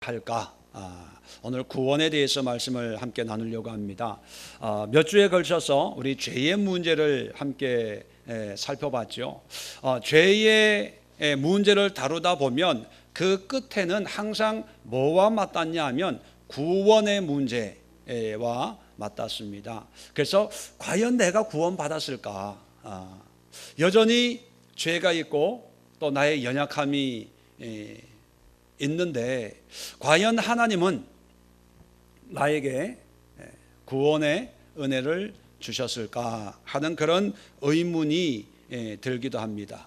할까? 오늘 구원에 대해서 말씀을 함께 나누려고 합니다. 몇 주에 걸쳐서 우리 죄의 문제를 함께 살펴봤죠. 죄의 문제를 다루다 보면 그 끝에는 항상 뭐와 맞닿냐 하면 구원의 문제와 맞닿습니다. 그래서 과연 내가 구원받았을까? 여전히 죄가 있고 또 나의 연약함이 있는데 과연 하나님은 나에게 구원의 은혜를 주셨을까 하는 그런 의문이 들기도 합니다.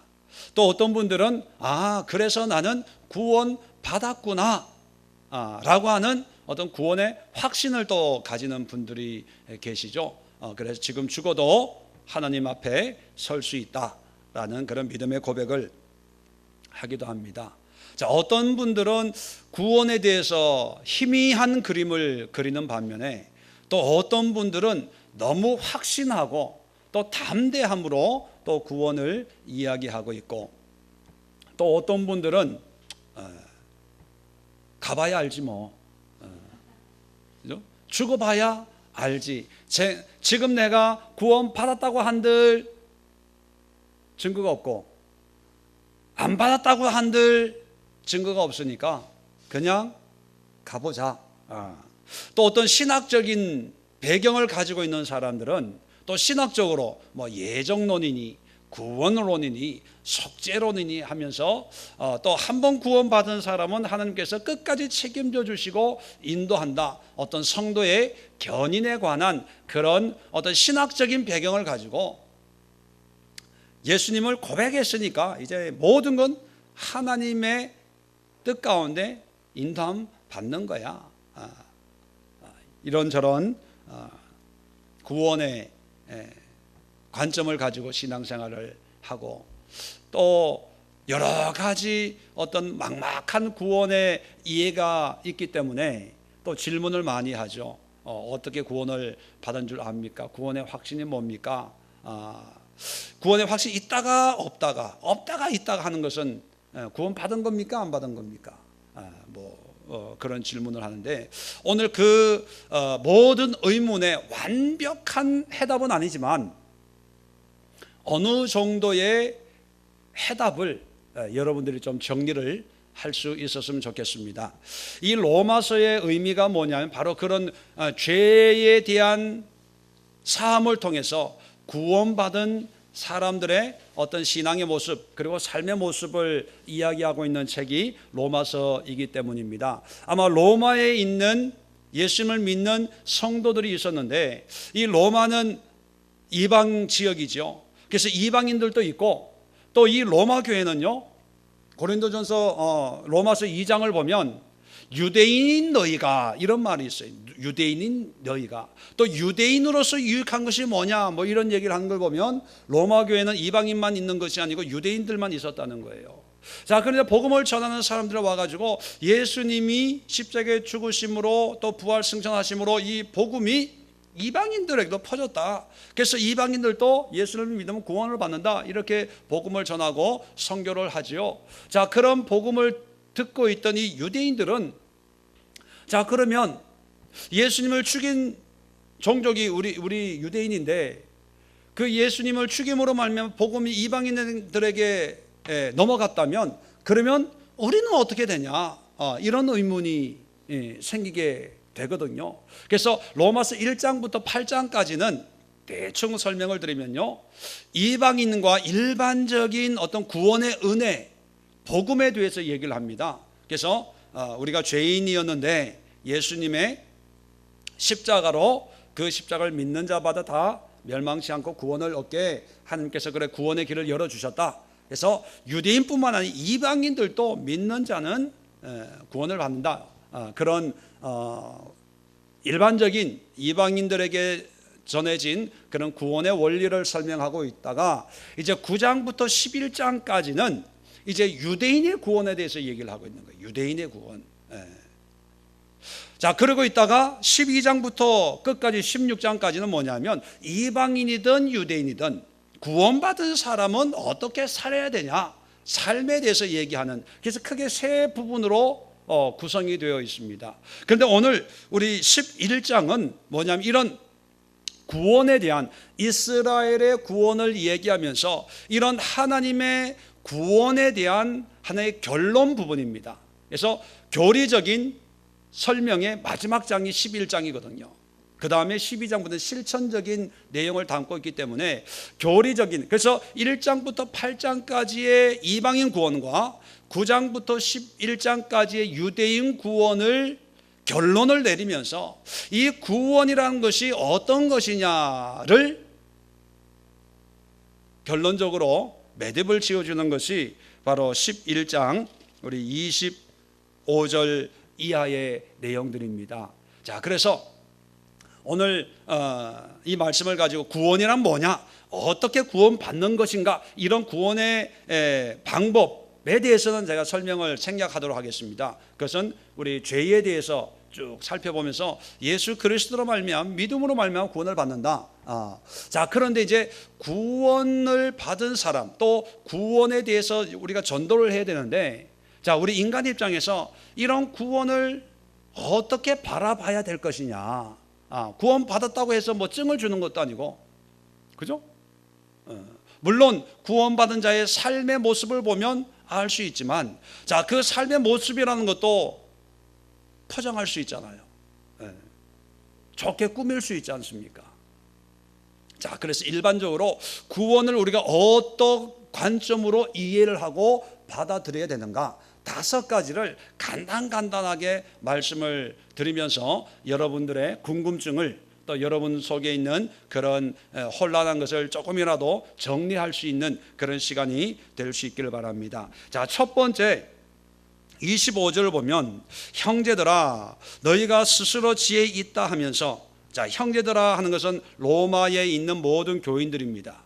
또 어떤 분들은 그래서 나는 구원 받았구나 라고 하는 어떤 구원의 확신을 또 가지는 분들이 계시죠. 그래서 지금 죽어도 하나님 앞에 설 수 있다라는 그런 믿음의 고백을 하기도 합니다. 자, 어떤 분들은 구원에 대해서 희미한 그림을 그리는 반면에 또 어떤 분들은 너무 확신하고 또 담대함으로 또 구원을 이야기하고 있고, 또 어떤 분들은 가봐야 알지 뭐, 그죠? 죽어봐야 알지. 지금 내가 구원 받았다고 한들 증거가 없고 안 받았다고 한들 증거가 없으니까 그냥 가보자. 또 어떤 신학적인 배경을 가지고 있는 사람들은 또 신학적으로 뭐 예정론이니 구원론이니 속죄론이니 하면서 또 한 번 구원받은 사람은 하나님께서 끝까지 책임져 주시고 인도한다. 어떤 성도의 견인에 관한 그런 어떤 신학적인 배경을 가지고 예수님을 고백했으니까 이제 모든 건 하나님의 뜻 가운데 인도함 받는 거야. 이런저런 구원의 관점을 가지고 신앙생활을 하고, 또 여러 가지 어떤 막막한 구원의 이해가 있기 때문에 또 질문을 많이 하죠. 어떻게 구원을 받은 줄 압니까? 구원의 확신이 뭡니까? 구원의 확신이 있다가 없다가 있다가 하는 것은 구원 받은 겁니까? 안 받은 겁니까? 그런 질문을 하는데, 오늘 그 모든 의문에 완벽한 해답은 아니지만 어느 정도의 해답을 여러분들이 좀 정리를 할 수 있었으면 좋겠습니다. 이 로마서의 의미가 뭐냐면 바로 그런 죄에 대한 사함을 통해서 구원받은 사람들의 어떤 신앙의 모습 그리고 삶의 모습을 이야기하고 있는 책이 로마서이기 때문입니다. 아마 로마에 있는 예수님을 믿는 성도들이 있었는데, 이 로마는 이방 지역이죠. 그래서 이방인들도 있고, 또 이 로마 교회는요, 고린도전서 로마서 2장을 보면 유대인인 너희가, 이런 말이 있어요. 유대인인 너희가. 또 유대인으로서 유익한 것이 뭐냐, 뭐 이런 얘기를 하는 걸 보면 로마 교회는 이방인만 있는 것이 아니고 유대인들만 있었다는 거예요. 자, 그런데 복음을 전하는 사람들 와가지고 예수님이 십자가에 죽으심으로 또 부활 승천하심으로 이 복음이 이방인들에게도 퍼졌다. 그래서 이방인들도 예수를 믿으면 구원을 받는다. 이렇게 복음을 전하고 선교를 하지요. 자, 그런 복음을 듣고 있던 이 유대인들은, 자, 그러면 예수님을 죽인 종족이 우리 유대인인데, 그 예수님을 죽임으로 말미암아 복음이 이방인들에게 넘어갔다면 그러면 우리는 어떻게 되냐, 이런 의문이 생기게 되거든요. 그래서 로마서 1장부터 8장까지는 대충 설명을 드리면요, 이방인과 일반적인 어떤 구원의 은혜, 복음에 대해서 얘기를 합니다. 그래서 우리가 죄인이었는데 예수님의 십자가로 그 십자가를 믿는 자마다 다 멸망치 않고 구원을 얻게 하나님께서 그래 구원의 길을 열어주셨다. 그래서 유대인뿐만 아니라 이방인들도 믿는 자는 구원을 받는다. 그런 일반적인 이방인들에게 전해진 그런 구원의 원리를 설명하고 있다가, 이제 9장부터 11장까지는 이제 유대인의 구원에 대해서 얘기를 하고 있는 거예요. 유대인의 구원. 자, 그러고 있다가 12장부터 끝까지 16장까지는 뭐냐면 이방인이든 유대인이든 구원받은 사람은 어떻게 살아야 되냐, 삶에 대해서 얘기하는, 그래서 크게 세 부분으로 구성이 되어 있습니다. 그런데 오늘 우리 11장은 뭐냐면 이런 구원에 대한, 이스라엘의 구원을 얘기하면서 이런 하나님의 구원에 대한 하나의 결론 부분입니다. 그래서 교리적인 설명의 마지막 장이 11장이거든요. 그 다음에 12장부터는 실천적인 내용을 담고 있기 때문에 교리적인, 그래서 1장부터 8장까지의 이방인 구원과 9장부터 11장까지의 유대인 구원을 결론을 내리면서 이 구원이라는 것이 어떤 것이냐를 결론적으로 매듭을 지어주는 것이 바로 11장 우리 25절 이하의 내용들입니다. 자, 그래서 오늘 이 말씀을 가지고 구원이란 뭐냐, 어떻게 구원받는 것인가, 이런 구원의 방법에 대해서는 제가 설명을 생략하도록 하겠습니다. 그것은 우리 죄에 대해서 쭉 살펴보면서 예수 그리스도로 말미암아, 믿음으로 말미암아 구원을 받는다. 자, 그런데 이제 구원을 받은 사람, 또 구원에 대해서 우리가 전도를 해야 되는데, 자, 우리 인간 입장에서 이런 구원을 어떻게 바라봐야 될 것이냐. 구원 받았다고 해서 뭐 증을 주는 것도 아니고, 그죠? 물론 구원받은 자의 삶의 모습을 보면 알 수 있지만, 자, 그 삶의 모습이라는 것도 포장할 수 있잖아요. 좋게 꾸밀 수 있지 않습니까? 자, 그래서 일반적으로 구원을 우리가 어떤 관점으로 이해를 하고 받아들여야 되는가, 5가지를 간단하게 말씀을 드리면서 여러분들의 궁금증을, 또 여러분 속에 있는 그런 혼란한 것을 조금이라도 정리할 수 있는 그런 시간이 될 수 있기를 바랍니다. 자, 첫 번째 25절을 보면 형제들아 너희가 스스로 지혜 있다 하면서, 자, 형제들아 하는 것은 로마에 있는 모든 교인들입니다.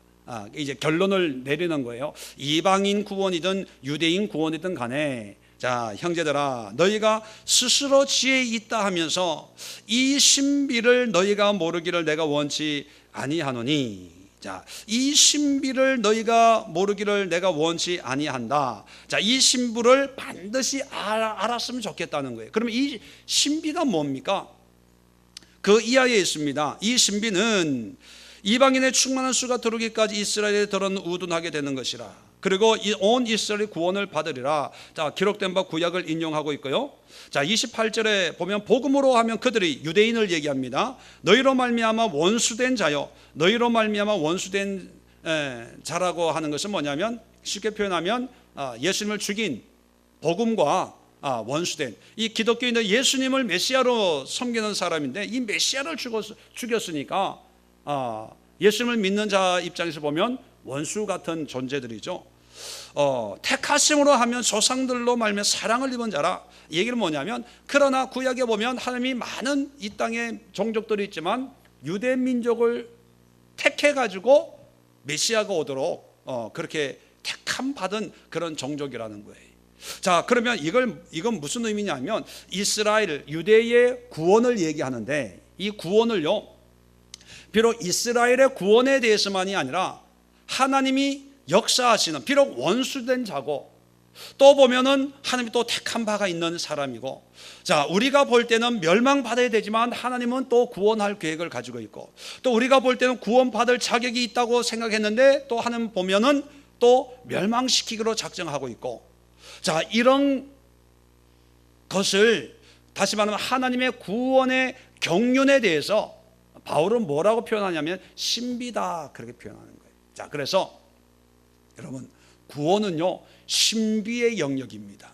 이제 결론을 내리는 거예요. 이방인 구원이든 유대인 구원이든 간에, 자, 형제들아 너희가 스스로 지혜 있다 하면서 이 신비를 너희가 모르기를 내가 원치 아니하노니, 자, 이 신비를 너희가 모르기를 내가 원치 아니한다. 자, 이 신부를 반드시 알았으면 좋겠다는 거예요. 그러면 이 신비가 뭡니까? 그 이하에 있습니다. 이 신비는 이방인의 충만한 수가 들어오기까지 이스라엘의 들은 우둔하게 되는 것이라. 그리고 온 이스라엘이 구원을 받으리라. 자, 기록된 바 구약을 인용하고 있고요. 자, 28절에 보면 복음으로 하면 그들이 유대인을 얘기합니다. 너희로 말미암아 원수된 자요, 너희로 말미암아 원수된 자라고 하는 것은 뭐냐면, 쉽게 표현하면 예수님을 죽인 복음과 원수된, 이 기독교인들 예수님을 메시아로 섬기는 사람인데 이 메시아를 죽였으니까 예수님을 믿는 자 입장에서 보면 원수 같은 존재들이죠. 택하심으로 하면 조상들로 말미암아 사랑을 입은 자라. 이 얘기는 뭐냐면, 그러나 구약에 보면 하나님이 많은 이 땅에 종족들이 있지만 유대 민족을 택해 가지고 메시아가 오도록 그렇게 택함 받은 그런 종족이라는 거예요. 자, 그러면 이건 무슨 의미냐면, 이스라엘 유대의 구원을 얘기하는데, 이 구원을요 비록 이스라엘의 구원에 대해서만이 아니라 하나님이 역사하시는, 비록 원수된 자고, 또 보면은 하나님이 또 택한 바가 있는 사람이고, 자, 우리가 볼 때는 멸망받아야 되지만 하나님은 또 구원할 계획을 가지고 있고, 또 우리가 볼 때는 구원받을 자격이 있다고 생각했는데 또 하나님 보면은 또 멸망시키기로 작정하고 있고, 자, 이런 것을 다시 말하면 하나님의 구원의 경륜에 대해서 바울은 뭐라고 표현하냐면 신비다, 그렇게 표현하는 거예요. 자, 그래서 여러분, 구원은요 신비의 영역입니다.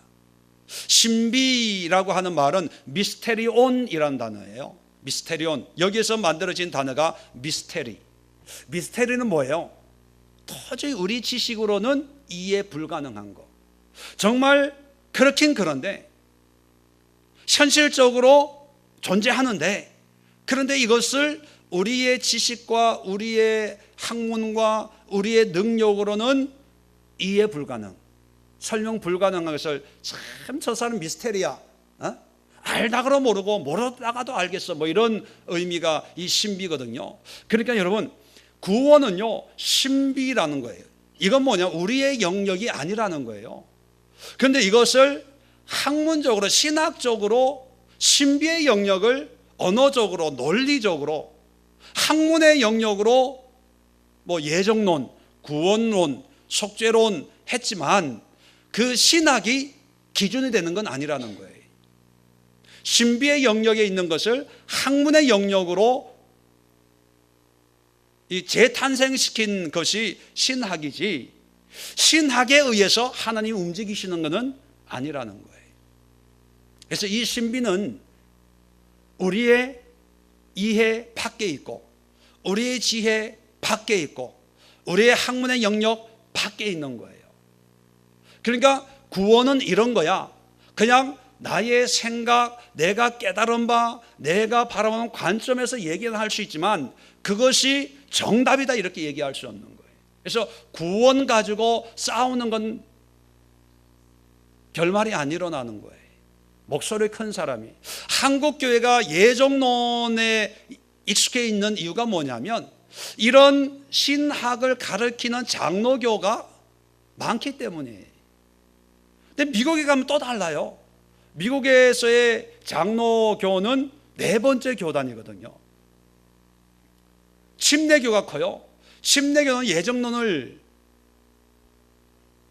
신비라고 하는 말은 미스테리온이라는 단어예요. 미스테리온, 여기에서 만들어진 단어가 미스테리. 미스테리는 뭐예요? 도저히 우리 지식으로는 이해 불가능한 거, 정말 그렇긴 그런데 현실적으로 존재하는데, 그런데 이것을 우리의 지식과 우리의 학문과 우리의 능력으로는 이해 불가능, 설명 불가능한 것을 참 저 사람 미스테리야, 알다가도 모르고 모르다가도 알겠어, 뭐 이런 의미가 이 신비거든요. 그러니까 여러분, 구원은요 신비라는 거예요. 이건 뭐냐, 우리의 영역이 아니라는 거예요. 그런데 이것을 학문적으로 신학적으로 신비의 영역을 언어적으로 논리적으로 학문의 영역으로 뭐 예정론, 구원론, 속죄론 했지만 그 신학이 기준이 되는 건 아니라는 거예요. 신비의 영역에 있는 것을 학문의 영역으로 재탄생시킨 것이 신학이지, 신학에 의해서 하나님이 움직이시는 것은 아니라는 거예요. 그래서 이 신비는 우리의 이해 밖에 있고, 우리의 지혜 밖에 있고, 우리의 학문의 영역 밖에 있는 거예요. 그러니까 구원은 이런 거야. 그냥 나의 생각, 내가 깨달은 바, 내가 바라보는 관점에서 얘기를 할 수 있지만 그것이 정답이다 이렇게 얘기할 수 없는 거예요. 그래서 구원 가지고 싸우는 건 결말이 안 일어나는 거예요. 목소리 큰 사람이. 한국교회가 예정론에 익숙해 있는 이유가 뭐냐면 이런 신학을 가르치는 장로교가 많기 때문이에요. 근데 미국에 가면 또 달라요. 미국에서의 장로교는 4번째 교단이거든요. 침례교가 커요. 침례교는 예정론을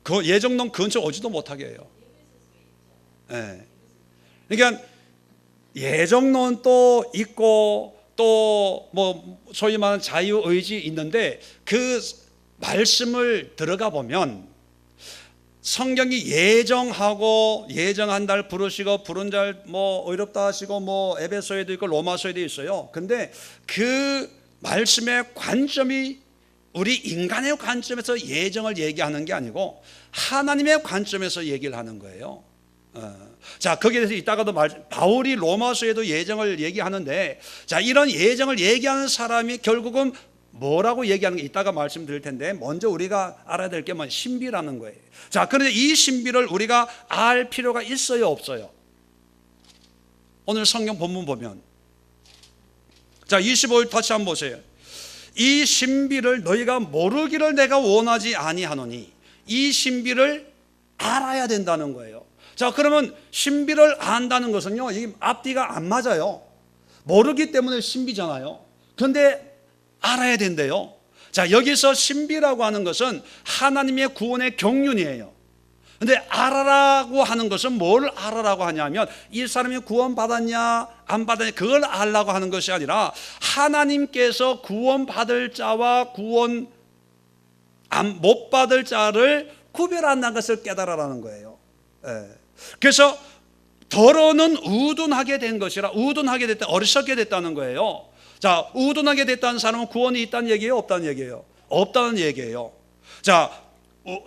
그 예정론 근처 오지도 못하게 해요. 네. 그러니까 예정론도 있고 또 뭐 소위 말하는 자유의지 있는데 그 말씀을 들어가 보면 성경이 예정하고 예정한 달 부르시고 부른 달 뭐 의롭다 하시고 뭐 에베소에도 있고 로마서에도 있어요. 근데 그 말씀의 관점이 우리 인간의 관점에서 예정을 얘기하는 게 아니고 하나님의 관점에서 얘기를 하는 거예요. 자, 거기에 대해서 이따가도 바울이 로마서에도 예정을 얘기하는데, 자, 이런 예정을 얘기하는 사람이 결국은 뭐라고 얘기하는 게 이따가 말씀드릴 텐데, 먼저 우리가 알아야 될 게 신비라는 거예요. 자, 그런데 이 신비를 우리가 알 필요가 있어요, 없어요? 오늘 성경 본문 보면, 자, 25절 다시 한번 보세요. 이 신비를 너희가 모르기를 내가 원하지 아니하노니, 이 신비를 알아야 된다는 거예요. 자, 그러면 신비를 안다는 것은요, 이 앞뒤가 안 맞아요. 모르기 때문에 신비잖아요. 그런데 알아야 된대요. 자, 여기서 신비라고 하는 것은 하나님의 구원의 경륜이에요. 근데 알아라고 하는 것은 뭘 알아라고 하냐면 이 사람이 구원받았냐 안 받았냐 그걸 알라고 하는 것이 아니라 하나님께서 구원받을 자와 구원 못 받을 자를 구별한다는 것을 깨달아라는 거예요. 그래서 더러는 우둔하게 된 것이라, 우둔하게 됐다, 어리석게 됐다는 거예요. 자, 우둔하게 됐다는 사람은 구원이 있다는 얘기예요, 없다는 얘기예요? 없다는 얘기예요. 자,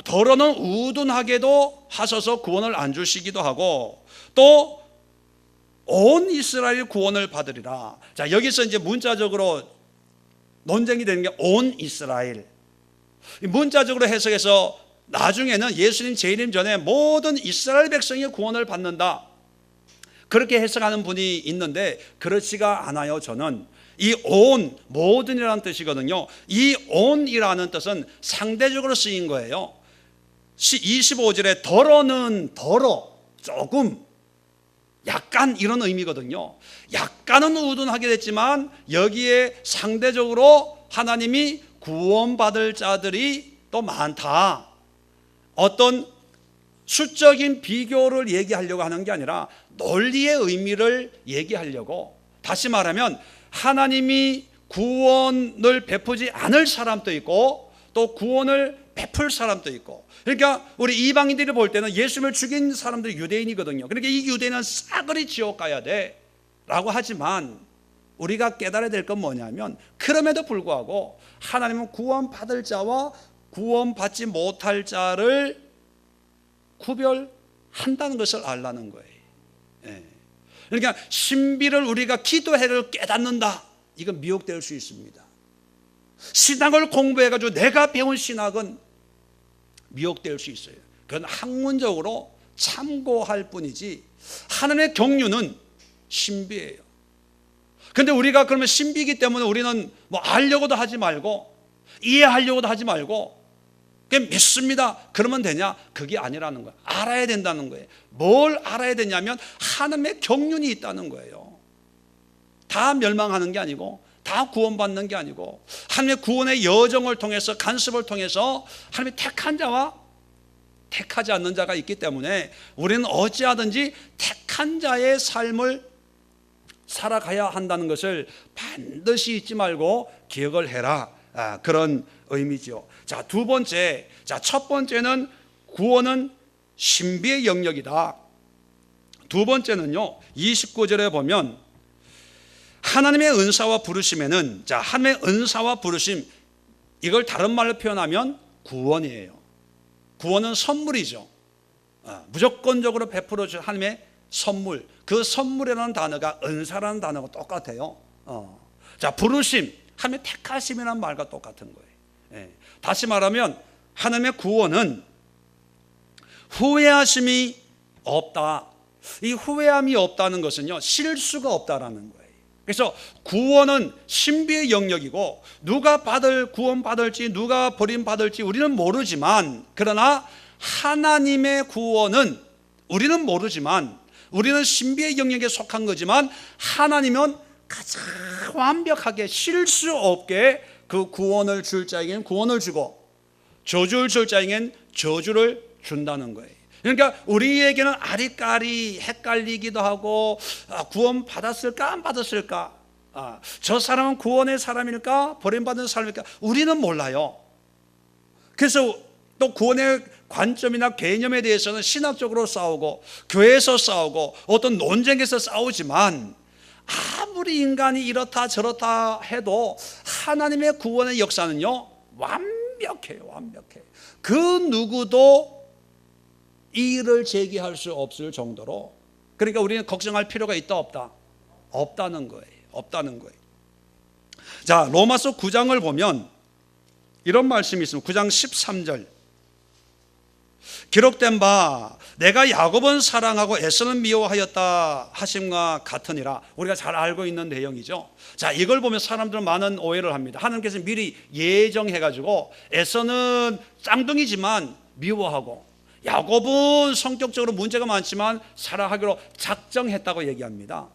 더러는 우둔하게도 하셔서 구원을 안 주시기도 하고 또 온 이스라엘 구원을 받으리라. 자, 여기서 이제 문자적으로 논쟁이 되는 게 온 이스라엘. 문자적으로 해석해서 나중에는 예수님 재림 전에 모든 이스라엘 백성이 구원을 받는다, 그렇게 해석하는 분이 있는데 그렇지가 않아요. 저는 이 온, 모든이라는 뜻이거든요. 이 온이라는 뜻은 상대적으로 쓰인 거예요. 25절에 더러는 더러, 조금, 약간 이런 의미거든요. 약간은 우둔하게 됐지만 여기에 상대적으로 하나님이 구원받을 자들이 또 많다. 어떤 수적인 비교를 얘기하려고 하는 게 아니라 논리의 의미를 얘기하려고, 다시 말하면 하나님이 구원을 베푸지 않을 사람도 있고 또 구원을 베풀 사람도 있고, 그러니까 우리 이방인들이 볼 때는 예수님을 죽인 사람들이 유대인이거든요. 그러니까 이 유대인은 싸그리 지옥 가야 돼 라고 하지만 우리가 깨달아야 될 건 뭐냐면 그럼에도 불구하고 하나님은 구원받을 자와 구원받지 못할 자를 구별한다는 것을 알라는 거예요. 그러니까 신비를 우리가 기도해를 깨닫는다, 이건 미혹될 수 있습니다. 신학을 공부해가지고 내가 배운 신학은 미혹될 수 있어요. 그건 학문적으로 참고할 뿐이지 하나님의 경륜은 신비예요. 그런데 우리가 그러면 신비이기 때문에 우리는 뭐 알려고도 하지 말고 이해하려고도 하지 말고 믿습니다. 그러면 되냐? 그게 아니라는 거예요. 알아야 된다는 거예요. 뭘 알아야 되냐면 하나님의 경륜이 있다는 거예요. 다 멸망하는 게 아니고, 다 구원받는 게 아니고, 하나님의 구원의 여정을 통해서, 간섭을 통해서 하나님의 택한 자와 택하지 않는 자가 있기 때문에 우리는 어찌하든지 택한 자의 삶을 살아가야 한다는 것을 반드시 잊지 말고 기억을 해라. 그런 의미죠. 자, 두 번째. 자, 첫 번째는 구원은 신비의 영역이다. 두 번째는요, 29절에 보면 하나님의 은사와 부르심에는, 자, 하나님의 은사와 부르심, 이걸 다른 말로 표현하면 구원이에요. 구원은 선물이죠. 무조건적으로 베풀어 줄 하나님의 선물. 그 선물이라는 단어가 은사라는 단어가 똑같아요. 자, 부르심, 하나님의 택하심이라는 말과 똑같은 거예요. 다시 말하면 하나님의 구원은 후회하심이 없다. 이 후회함이 없다는 것은요, 실수가 없다라는 거예요. 그래서 구원은 신비의 영역이고, 누가 구원 받을지, 누가 버림받을지 우리는 모르지만, 그러나 하나님의 구원은 우리는 모르지만, 우리는 신비의 영역에 속한 거지만, 하나님은 가장 완벽하게 실수 없게 그 구원을 줄 자에게는 구원을 주고, 저주를 줄 자에게는 저주를 준다는 거예요. 그러니까 우리에게는 아리까리 헷갈리기도 하고, 구원 받았을까 안 받았을까, 저 사람은 구원의 사람일까 버림받은 사람일까, 우리는 몰라요. 그래서 또 구원의 관점이나 개념에 대해서는 신학적으로 싸우고, 교회에서 싸우고, 어떤 논쟁에서 싸우지만, 아무리 인간이 이렇다 저렇다 해도 하나님의 구원의 역사는요, 완벽해요. 완벽해. 그 누구도 이의를 제기할 수 없을 정도로. 그러니까 우리는 걱정할 필요가 있다 없다? 없다는 거예요. 없다는 거예요. 자, 로마서 9장을 보면 이런 말씀이 있습니다. 9장 13절. 기록된 바 내가 야곱은 사랑하고 에서는 미워하였다 하심과 같으니라. 우리가 잘 알고 있는 내용이죠. 자, 이걸 보면 사람들은 많은 오해를 합니다. 하나님께서 미리 예정해가지고 에서는 쌍둥이지만 미워하고, 야곱은 성격적으로 문제가 많지만 사랑하기로 작정했다고 얘기합니다.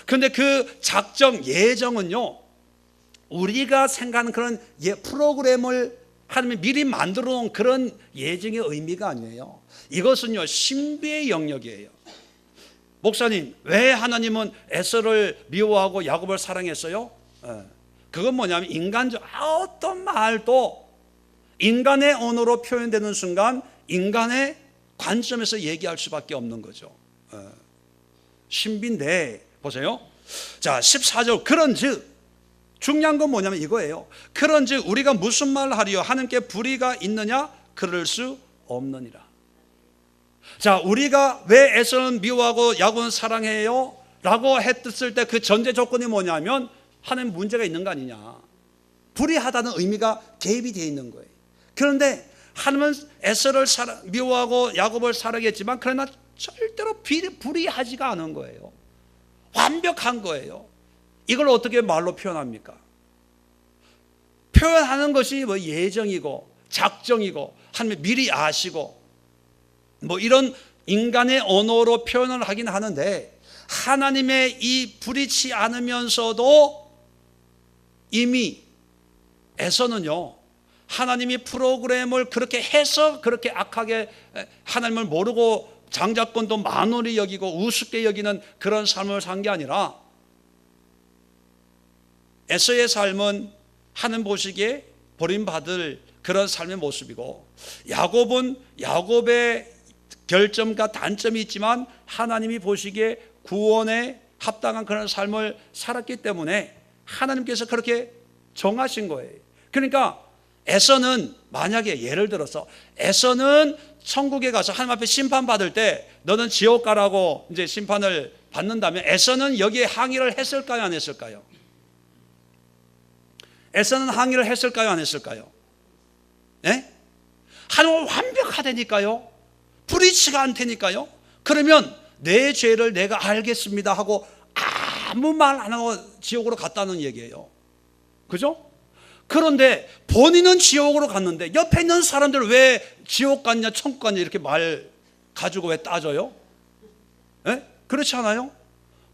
그런데 그 작정, 예정은요, 우리가 생각하는 그런 프로그램을 하나님이 미리 만들어 놓은 그런 예정의 의미가 아니에요. 이것은요, 신비의 영역이에요. 목사님, 왜 하나님은 에서를 미워하고 야곱을 사랑했어요? 그건 뭐냐면 인간적 어떤 말도 인간의 언어로 표현되는 순간 인간의 관점에서 얘기할 수밖에 없는 거죠. 신비인데 보세요. 자, 14절. 그런즉, 중요한 건 뭐냐면 이거예요. 그런즉 우리가 무슨 말을 하리요? 하나님께 불의가 있느냐? 그럴 수 없느니라. 자, 우리가 왜 에서는 미워하고 야곱은 사랑해요? 라고 했을 때 그 전제 조건이 뭐냐면 하나님 문제가 있는 거 아니냐, 불의하다는 의미가 개입이 되어 있는 거예요. 그런데 하나님은 에서를 미워하고 야곱을 사랑했지만 그러나 절대로 불의하지가 않은 거예요. 완벽한 거예요. 이걸 어떻게 말로 표현합니까? 표현하는 것이 뭐 예정이고 작정이고 하나님 미리 아시고 뭐 이런 인간의 언어로 표현을 하긴 하는데, 하나님의 이 불의치 않으면서도 이미 에서는요, 하나님이 프로그램을 그렇게 해서 그렇게 악하게 하나님을 모르고 장자권도 만원히 여기고 우습게 여기는 그런 삶을 산 게 아니라, 에서의 삶은 하나님 보시기에 버림받을 그런 삶의 모습이고, 야곱은 야곱의 결점과 단점이 있지만 하나님이 보시기에 구원에 합당한 그런 삶을 살았기 때문에 하나님께서 그렇게 정하신 거예요. 그러니까 에서는, 만약에 예를 들어서 에서는 천국에 가서 하나님 앞에 심판받을 때 너는 지옥 가라고 이제 심판을 받는다면 에서는 여기에 항의를 했을까요, 안 했을까요? 에서는 항의를 했을까요, 안 했을까요? 네? 하나님은 완벽하다니까요. 불의치가 않다니까요. 그러면 내 죄를 내가 알겠습니다 하고 아무 말 안 하고 지옥으로 갔다는 얘기예요. 그죠? 그런데 본인은 지옥으로 갔는데 옆에 있는 사람들 왜 지옥 갔냐 천국 갔냐 이렇게 말 가지고 왜 따져요? 예? 그렇지 않아요?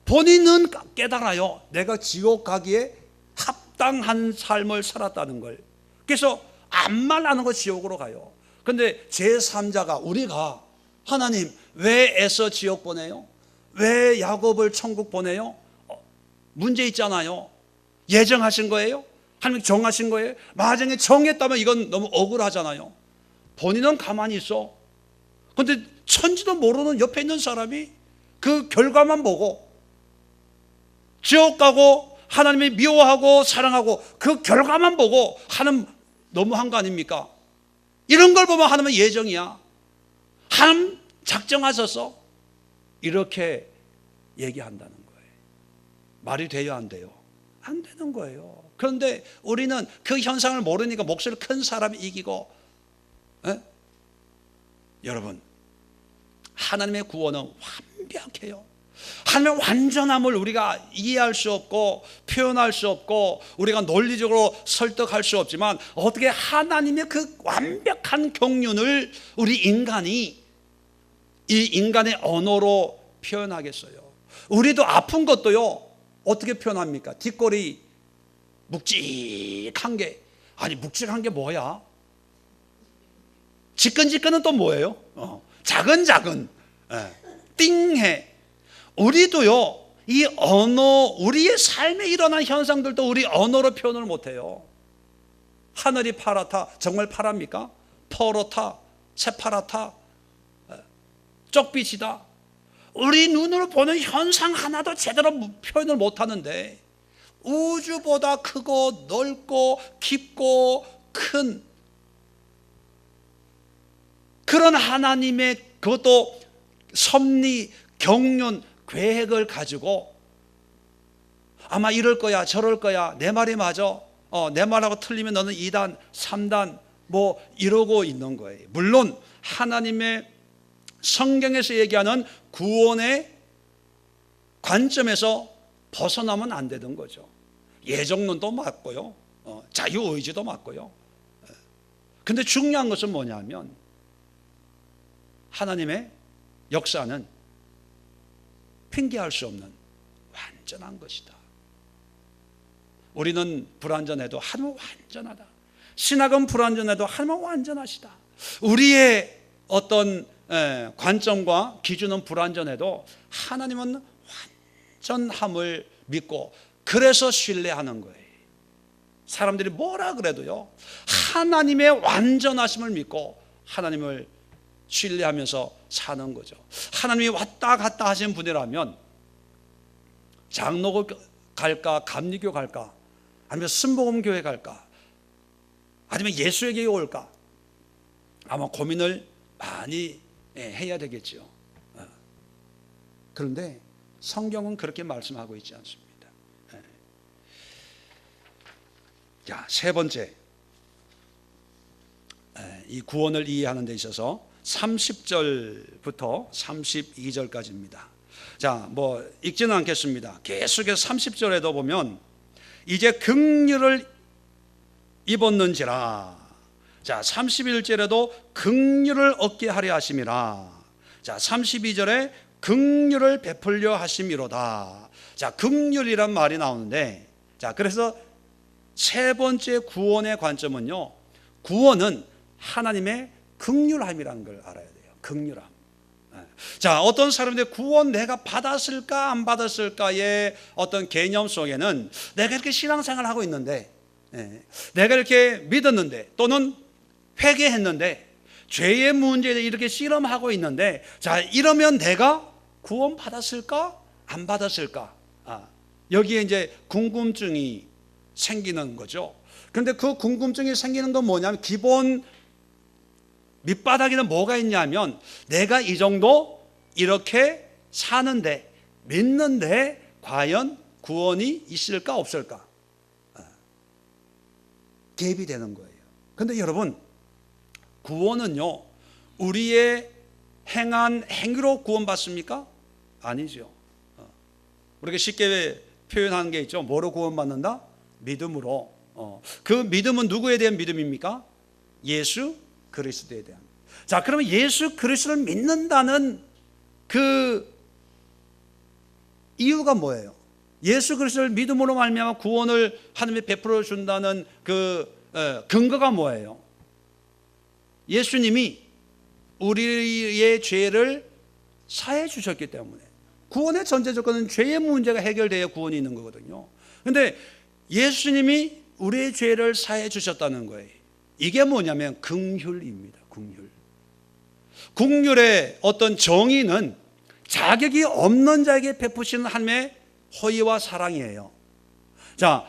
본인은 깨달아요. 내가 지옥 가기에 합당한 삶을 살았다는 걸. 그래서 암만 안 하고 지옥으로 가요. 그런데 제3자가 우리가 하나님 왜 에서 지옥 보내요? 왜 야곱을 천국 보내요? 문제 있잖아요. 예정하신 거예요? 하나님 정하신 거예요? 만약에 정했다면 이건 너무 억울하잖아요. 본인은 가만히 있어. 그런데 천지도 모르는 옆에 있는 사람이 그 결과만 보고 지옥 가고 하나님이 미워하고 사랑하고 그 결과만 보고 하나님 너무한 거 아닙니까? 이런 걸 보면 하나님은 예정이야. 하나님 작정하셔서 이렇게 얘기한다는 거예요. 말이 돼요, 안 돼요? 안 되는 거예요. 그런데 우리는 그 현상을 모르니까 목소리 큰 사람이 이기고, 여러분, 하나님의 구원은 완벽해요. 하나님의 완전함을 우리가 이해할 수 없고 표현할 수 없고 우리가 논리적으로 설득할 수 없지만 어떻게 하나님의 그 완벽한 경륜을 우리 인간이 이 인간의 언어로 표현하겠어요? 우리도 아픈 것도요 어떻게 표현합니까? 뒷골이 묵직한 게, 아니 묵직한 게 뭐야? 지끈지끈은 또 뭐예요? 작은 띵해. 우리도요 이 언어, 우리의 삶에 일어난 현상들도 우리 언어로 표현을 못해요. 하늘이 파랗다, 정말 파랍니까? 퍼렇다, 새파랗다, 쪽빛이다. 우리 눈으로 보는 현상 하나도 제대로 표현을 못하는데 우주보다 크고 넓고 깊고 큰 그런 하나님의 그것도 섭리, 경륜, 계획을 가지고 아마 이럴 거야 저럴 거야, 내 말이 맞아, 내 말하고 틀리면 너는 2단 3단 뭐 이러고 있는 거예요. 물론 하나님의 성경에서 얘기하는 구원의 관점에서 벗어나면 안 되는 거죠. 예정론도 맞고요, 자유의지도 맞고요. 근데 중요한 것은 뭐냐면 하나님의 역사는 핑계할 수 없는 완전한 것이다. 우리는 불완전해도 하나님은 완전하다. 신학은 불완전해도 하나님은 완전하시다. 우리의 어떤 관점과 기준은 불완전해도 하나님은 완전함을 믿고 그래서 신뢰하는 거예요. 사람들이 뭐라 그래도요 하나님의 완전하심을 믿고 하나님을 신뢰하면서 사는 거죠. 하나님이 왔다 갔다 하신 분이라면 장로교 갈까, 감리교 갈까, 아니면 순복음교회 갈까, 아니면 예수의 교회 올까, 아마 고민을 많이 해야 되겠죠. 그런데 성경은 그렇게 말씀하고 있지 않습니다. 자, 세 번째, 이 구원을 이해하는 데 있어서 30절부터 32절까지입니다. 자, 뭐 읽지는 않겠습니다. 계속해서 30절에도 보면 이제 긍휼을 입었는지라. 자, 31절에도 긍휼을 얻게 하려 하심이라. 자, 32절에 긍휼을 베풀려 하심이로다. 자, 긍휼이란 말이 나오는데, 자, 그래서 세 번째 구원의 관점은요, 구원은 하나님의 긍휼함이라는 걸 알아야 돼요. 긍휼함. 자, 어떤 사람들이 구원 내가 받았을까 안 받았을까의 어떤 개념 속에는 내가 이렇게 신앙생활을 하고 있는데, 내가 이렇게 믿었는데 또는 회개했는데 죄의 문제에 이렇게 씨름하고 있는데, 자, 이러면 내가 구원 받았을까 안 받았을까, 여기에 이제 궁금증이 생기는 거죠. 그런데 그 궁금증이 생기는 건 뭐냐면 기본 밑바닥에는 뭐가 있냐면 내가 이 정도 이렇게 사는데 믿는데 과연 구원이 있을까 없을까, 갭이 되는 거예요. 그런데 여러분, 구원은요 우리의 행한 행위로 구원받습니까? 아니죠. 우리가 쉽게 표현하는 게 있죠. 뭐로 구원받는다? 믿음으로. 그 믿음은 누구에 대한 믿음입니까? 예수 그리스도에 대한. 자, 그러면 예수 그리스도를 믿는다는 그 이유가 뭐예요? 예수 그리스도를 믿음으로 말미암아 구원을 하나님이 베풀어 준다는 그 근거가 뭐예요? 예수님이 우리의 죄를 사해 주셨기 때문에. 구원의 전제 조건은 죄의 문제가 해결돼야 구원이 있는 거거든요. 그런데 예수님이 우리의 죄를 사해 주셨다는 거예요. 이게 뭐냐면 긍휼입니다. 긍휼. 긍휼의 어떤 정의는 자격이 없는 자에게 베푸시는 하나님의 호의와 사랑이에요. 자,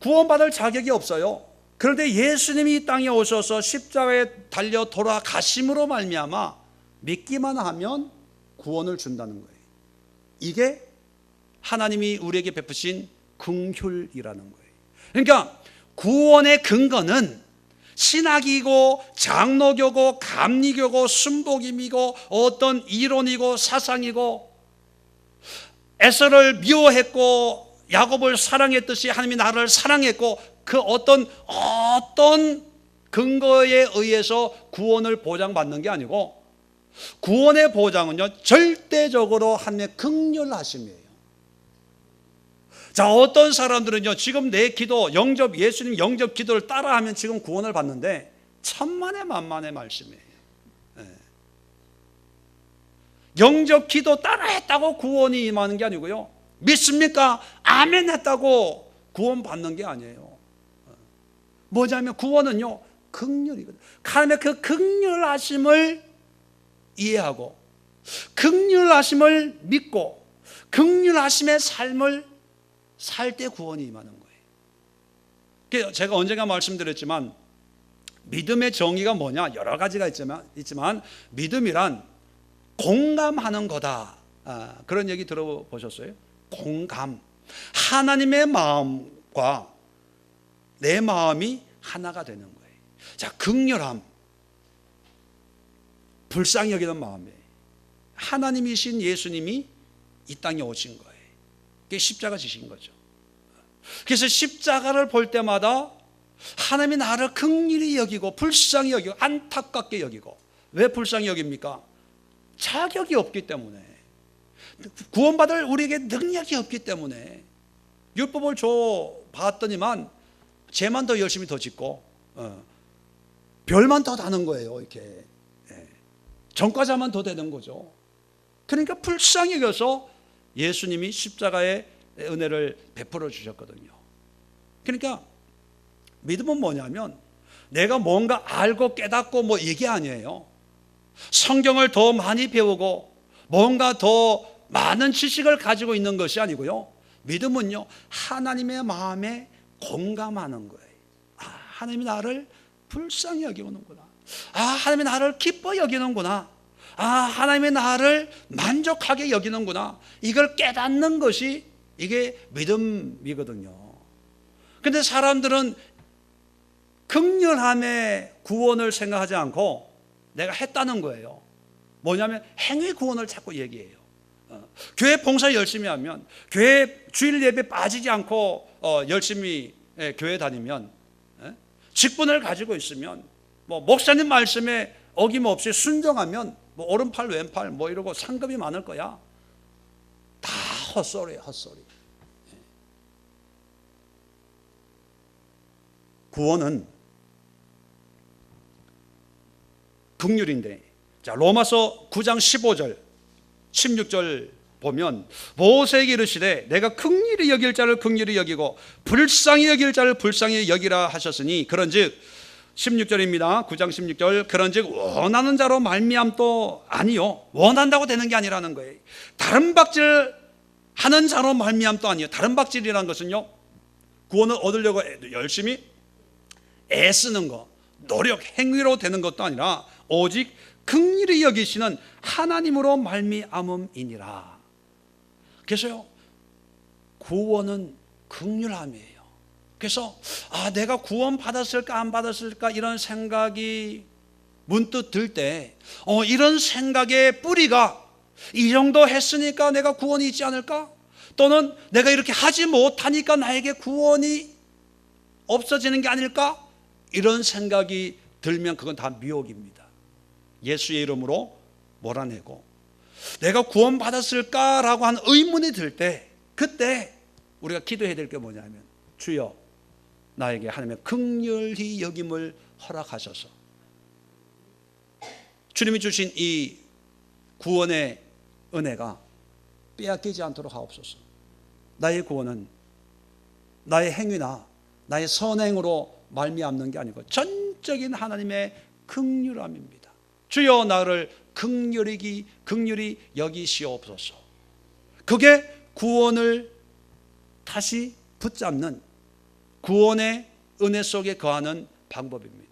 구원받을 자격이 없어요. 그런데 예수님이 이 땅에 오셔서 십자가에 달려 돌아가심으로 말미암아 믿기만 하면 구원을 준다는 거예요. 이게 하나님이 우리에게 베푸신 긍휼이라는 거예요. 그러니까 구원의 근거는 신학이고 장로교고 감리교고 순복음이고 어떤 이론이고 사상이고 에서를 미워했고 야곱을 사랑했듯이 하나님이 나를 사랑했고 그 어떤 근거에 의해서 구원을 보장받는 게 아니고 구원의 보장은요 절대적으로 하나님의 긍휼하심이에요. 자, 어떤 사람들은요 지금 내 기도 영접 예수님 영접 기도를 따라하면 지금 구원을 받는데 천만의 만만의 말씀이에요. 영접 기도 따라했다고 구원이 임하는 게 아니고요, 믿습니까? 아멘 했다고 구원 받는 게 아니에요. 뭐냐면 구원은요 긍휼이거든요. 하나님의 그 긍휼하심을 이해하고 긍휼하심을 믿고 긍휼하심의 삶을 살 때 구원이 임하는 거예요. 제가 언젠가 말씀드렸지만 믿음의 정의가 뭐냐, 여러 가지가 있지만 믿음이란 공감하는 거다. 그런 얘기 들어보셨어요? 공감. 하나님의 마음과 내 마음이 하나가 되는 거예요. 자, 긍휼함, 불쌍히 여기는 마음이에요. 하나님이신 예수님이 이 땅에 오신 거예요. 그게 십자가 지신 거죠. 그래서 십자가를 볼 때마다 하나님이 나를 긍휼히 여기고 불쌍히 여기고 안타깝게 여기고. 왜 불쌍히 여깁니까? 자격이 없기 때문에, 구원받을 우리에게 능력이 없기 때문에. 율법을 줘 봤더니만 죄만 더 열심히 더 짓고 별만 더 다는 거예요. 이렇게 전과자만 더 되는 거죠. 그러니까 불쌍히 여겨서 예수님이 십자가의 은혜를 베풀어 주셨거든요. 그러니까 믿음은 뭐냐면 내가 뭔가 알고 깨닫고 뭐 이게 아니에요. 성경을 더 많이 배우고 뭔가 더 많은 지식을 가지고 있는 것이 아니고요, 믿음은요 하나님의 마음에 공감하는 거예요. 하나님이 나를 불쌍히 여기는구나. 하나님이 나를 기뻐 여기는구나. 하나님이 나를 만족하게 여기는구나. 이걸 깨닫는 것이 이게 믿음이거든요. 근데 사람들은 긍휼함의 구원을 생각하지 않고 내가 했다는 거예요. 뭐냐면 행위 구원을 자꾸 얘기해요. 교회 봉사 열심히 하면, 교회 주일 예배 빠지지 않고 열심히 교회 다니면, 직분을 가지고 있으면, 뭐 목사님 말씀에 어김없이 순종하면 뭐 오른팔 왼팔 뭐 이러고 상급이 많을 거야. 다 헛소리야, 헛소리. 구원은 긍휼인데, 자, 로마서 9장 15절 16절 보면 모세에게 이르시되 내가 긍휼히 여길 자를 긍휼히 여기고 불쌍히 여길 자를 불쌍히 여기라 하셨으니, 그런즉 16절입니다. 9장 16절, 그런즉 원하는 자로 말미암도 아니요, 원한다고 되는 게 아니라는 거예요. 다른 박질 하는 자로 말미암도 아니요. 다른 박질이라는 것은요, 구원을 얻으려고 열심히 애쓰는 것, 노력, 행위로 되는 것도 아니라 오직 긍휼히 여기시는 하나님으로 말미암음이니라. 그래서요, 구원은 긍휼함이에요. 그래서 내가 구원 받았을까 안 받았을까 이런 생각이 문득 들 때 이런 생각의 뿌리가 이 정도 했으니까 내가 구원이 있지 않을까? 또는 내가 이렇게 하지 못하니까 나에게 구원이 없어지는 게 아닐까? 이런 생각이 들면 그건 다 미혹입니다. 예수의 이름으로 몰아내고 내가 구원받았을까라고 하는 의문이 들 때, 그때 우리가 기도해야 될 게 뭐냐면, 주여 나에게 하나님의 긍휼히 여김을 허락하셔서 주님이 주신 이 구원의 은혜가 빼앗기지 않도록 하옵소서. 나의 구원은 나의 행위나 나의 선행으로 말미암는 게 아니고 전적인 하나님의 긍휼함입니다. 주여 나를 긍휼히 여기시옵소서. 그게 구원을 다시 붙잡는, 구원의 은혜 속에 거하는 방법입니다.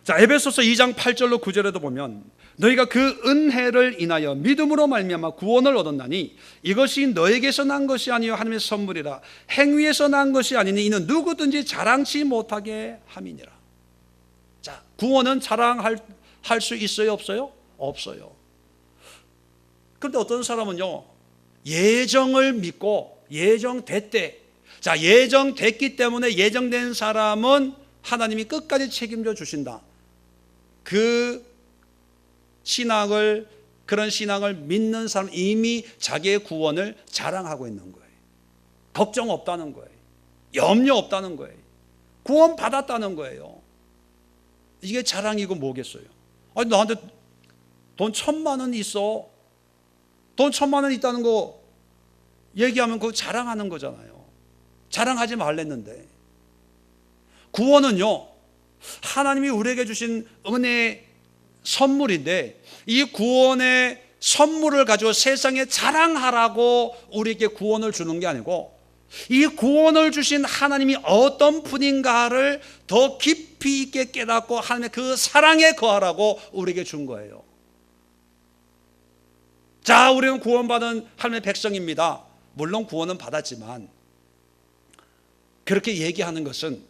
자, 에베소서 2장 8절로 9절에도 보면 너희가 그 은혜를 인하여 믿음으로 말미암아 구원을 얻었나니 이것이 너에게서 난 것이 아니요 하나님의 선물이라. 행위에서 난 것이 아니니 이는 누구든지 자랑치 못하게 함이니라. 자, 구원은 자랑할 수 있어요, 없어요? 없어요. 그런데 어떤 사람은요, 예정을 믿고 예정됐대. 자, 예정됐기 때문에 예정된 사람은 하나님이 끝까지 책임져 주신다. 그런 신앙을 믿는 사람, 이미 자기의 구원을 자랑하고 있는 거예요. 걱정 없다는 거예요. 염려 없다는 거예요. 구원 받았다는 거예요. 이게 자랑이고 뭐겠어요? 아니, 나한테 돈 1,000만 원 있어. 돈 1,000만 원 있다는 거 얘기하면 그거 자랑하는 거잖아요. 자랑하지 말랬는데. 구원은요, 하나님이 우리에게 주신 은혜의 선물인데, 이 구원의 선물을 가지고 세상에 자랑하라고 우리에게 구원을 주는 게 아니고, 이 구원을 주신 하나님이 어떤 분인가를 더 깊이 있게 깨닫고 하나님의 그 사랑에 거하라고 우리에게 준 거예요. 자, 우리는 구원받은 하나님의 백성입니다. 물론 구원은 받았지만 그렇게 얘기하는 것은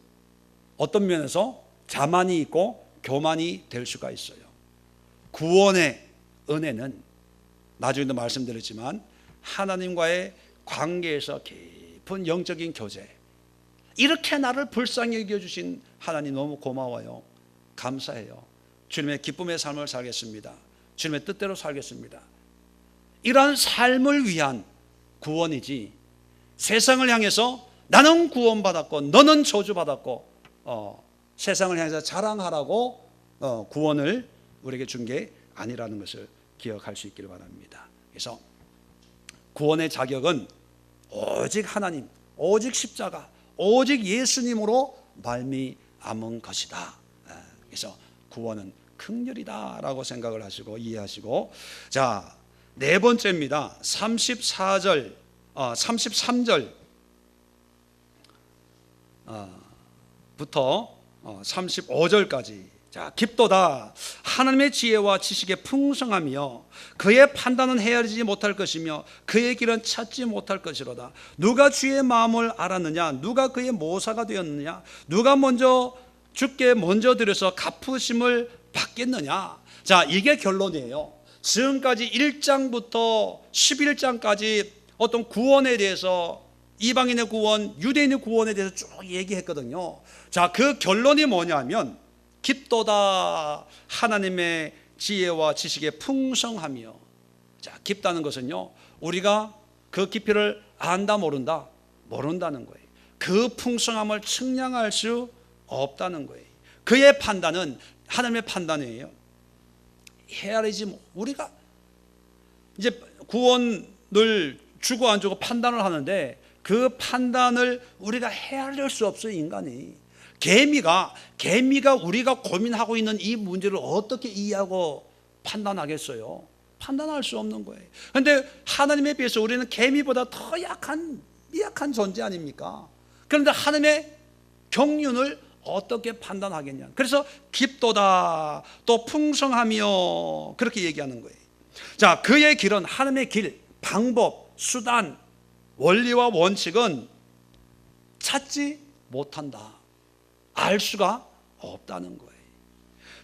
어떤 면에서 자만이 있고 교만이 될 수가 있어요. 구원의 은혜는 나중에도 말씀드렸지만 하나님과의 관계에서 깊은 영적인 교제, 이렇게 나를 불쌍히 여겨주신 하나님 너무 고마워요. 감사해요. 주님의 기쁨의 삶을 살겠습니다. 주님의 뜻대로 살겠습니다. 이러한 삶을 위한 구원이지, 세상을 향해서 나는 구원받았고 너는 저주받았고 세상을 향해서 자랑하라고 구원을 우리에게 준 게 아니라는 것을 기억할 수 있기를 바랍니다. 그래서 구원의 자격은 오직 하나님, 오직 십자가, 오직 예수님으로 말미암은 것이다. 그래서 구원은 긍휼이다라고 생각을 하시고 이해하시고, 자, 네 번째입니다. 33절 부터 35절까지. 자, 깊도다 하나님의 지혜와 지식의 풍성하며 그의 판단은 헤아리지 못할 것이며 그의 길은 찾지 못할 것이로다. 누가 주의 마음을 알았느냐? 누가 그의 모사가 되었느냐? 누가 주께 먼저 드려서 갚으심을 받겠느냐? 자, 이게 결론이에요. 지금까지 1장부터 11장까지 어떤 구원에 대해서, 이방인의 구원, 유대인의 구원에 대해서 쭉 얘기했거든요. 자, 그 결론이 뭐냐면 깊도다 하나님의 지혜와 지식의 풍성하며. 자, 깊다는 것은요, 우리가 그 깊이를 안다 모른다는 거예요. 그 풍성함을 측량할 수 없다는 거예요. 그의 판단은 하나님의 판단이에요. 헤아리지, 우리가 이제 구원을 주고 안 주고 판단을 하는데 그 판단을 우리가 헤아릴 수 없어요, 인간이. 개미가 우리가 고민하고 있는 이 문제를 어떻게 이해하고 판단하겠어요? 판단할 수 없는 거예요. 그런데 하나님에 비해서 우리는 개미보다 더 미약한 존재 아닙니까? 그런데 하나님의 경륜을 어떻게 판단하겠냐? 그래서 깊도다, 또 풍성하며, 그렇게 얘기하는 거예요. 자, 그의 길은, 하나님의 길, 방법, 수단, 원리와 원칙은 찾지 못한다. 알 수가 없다는 거예요.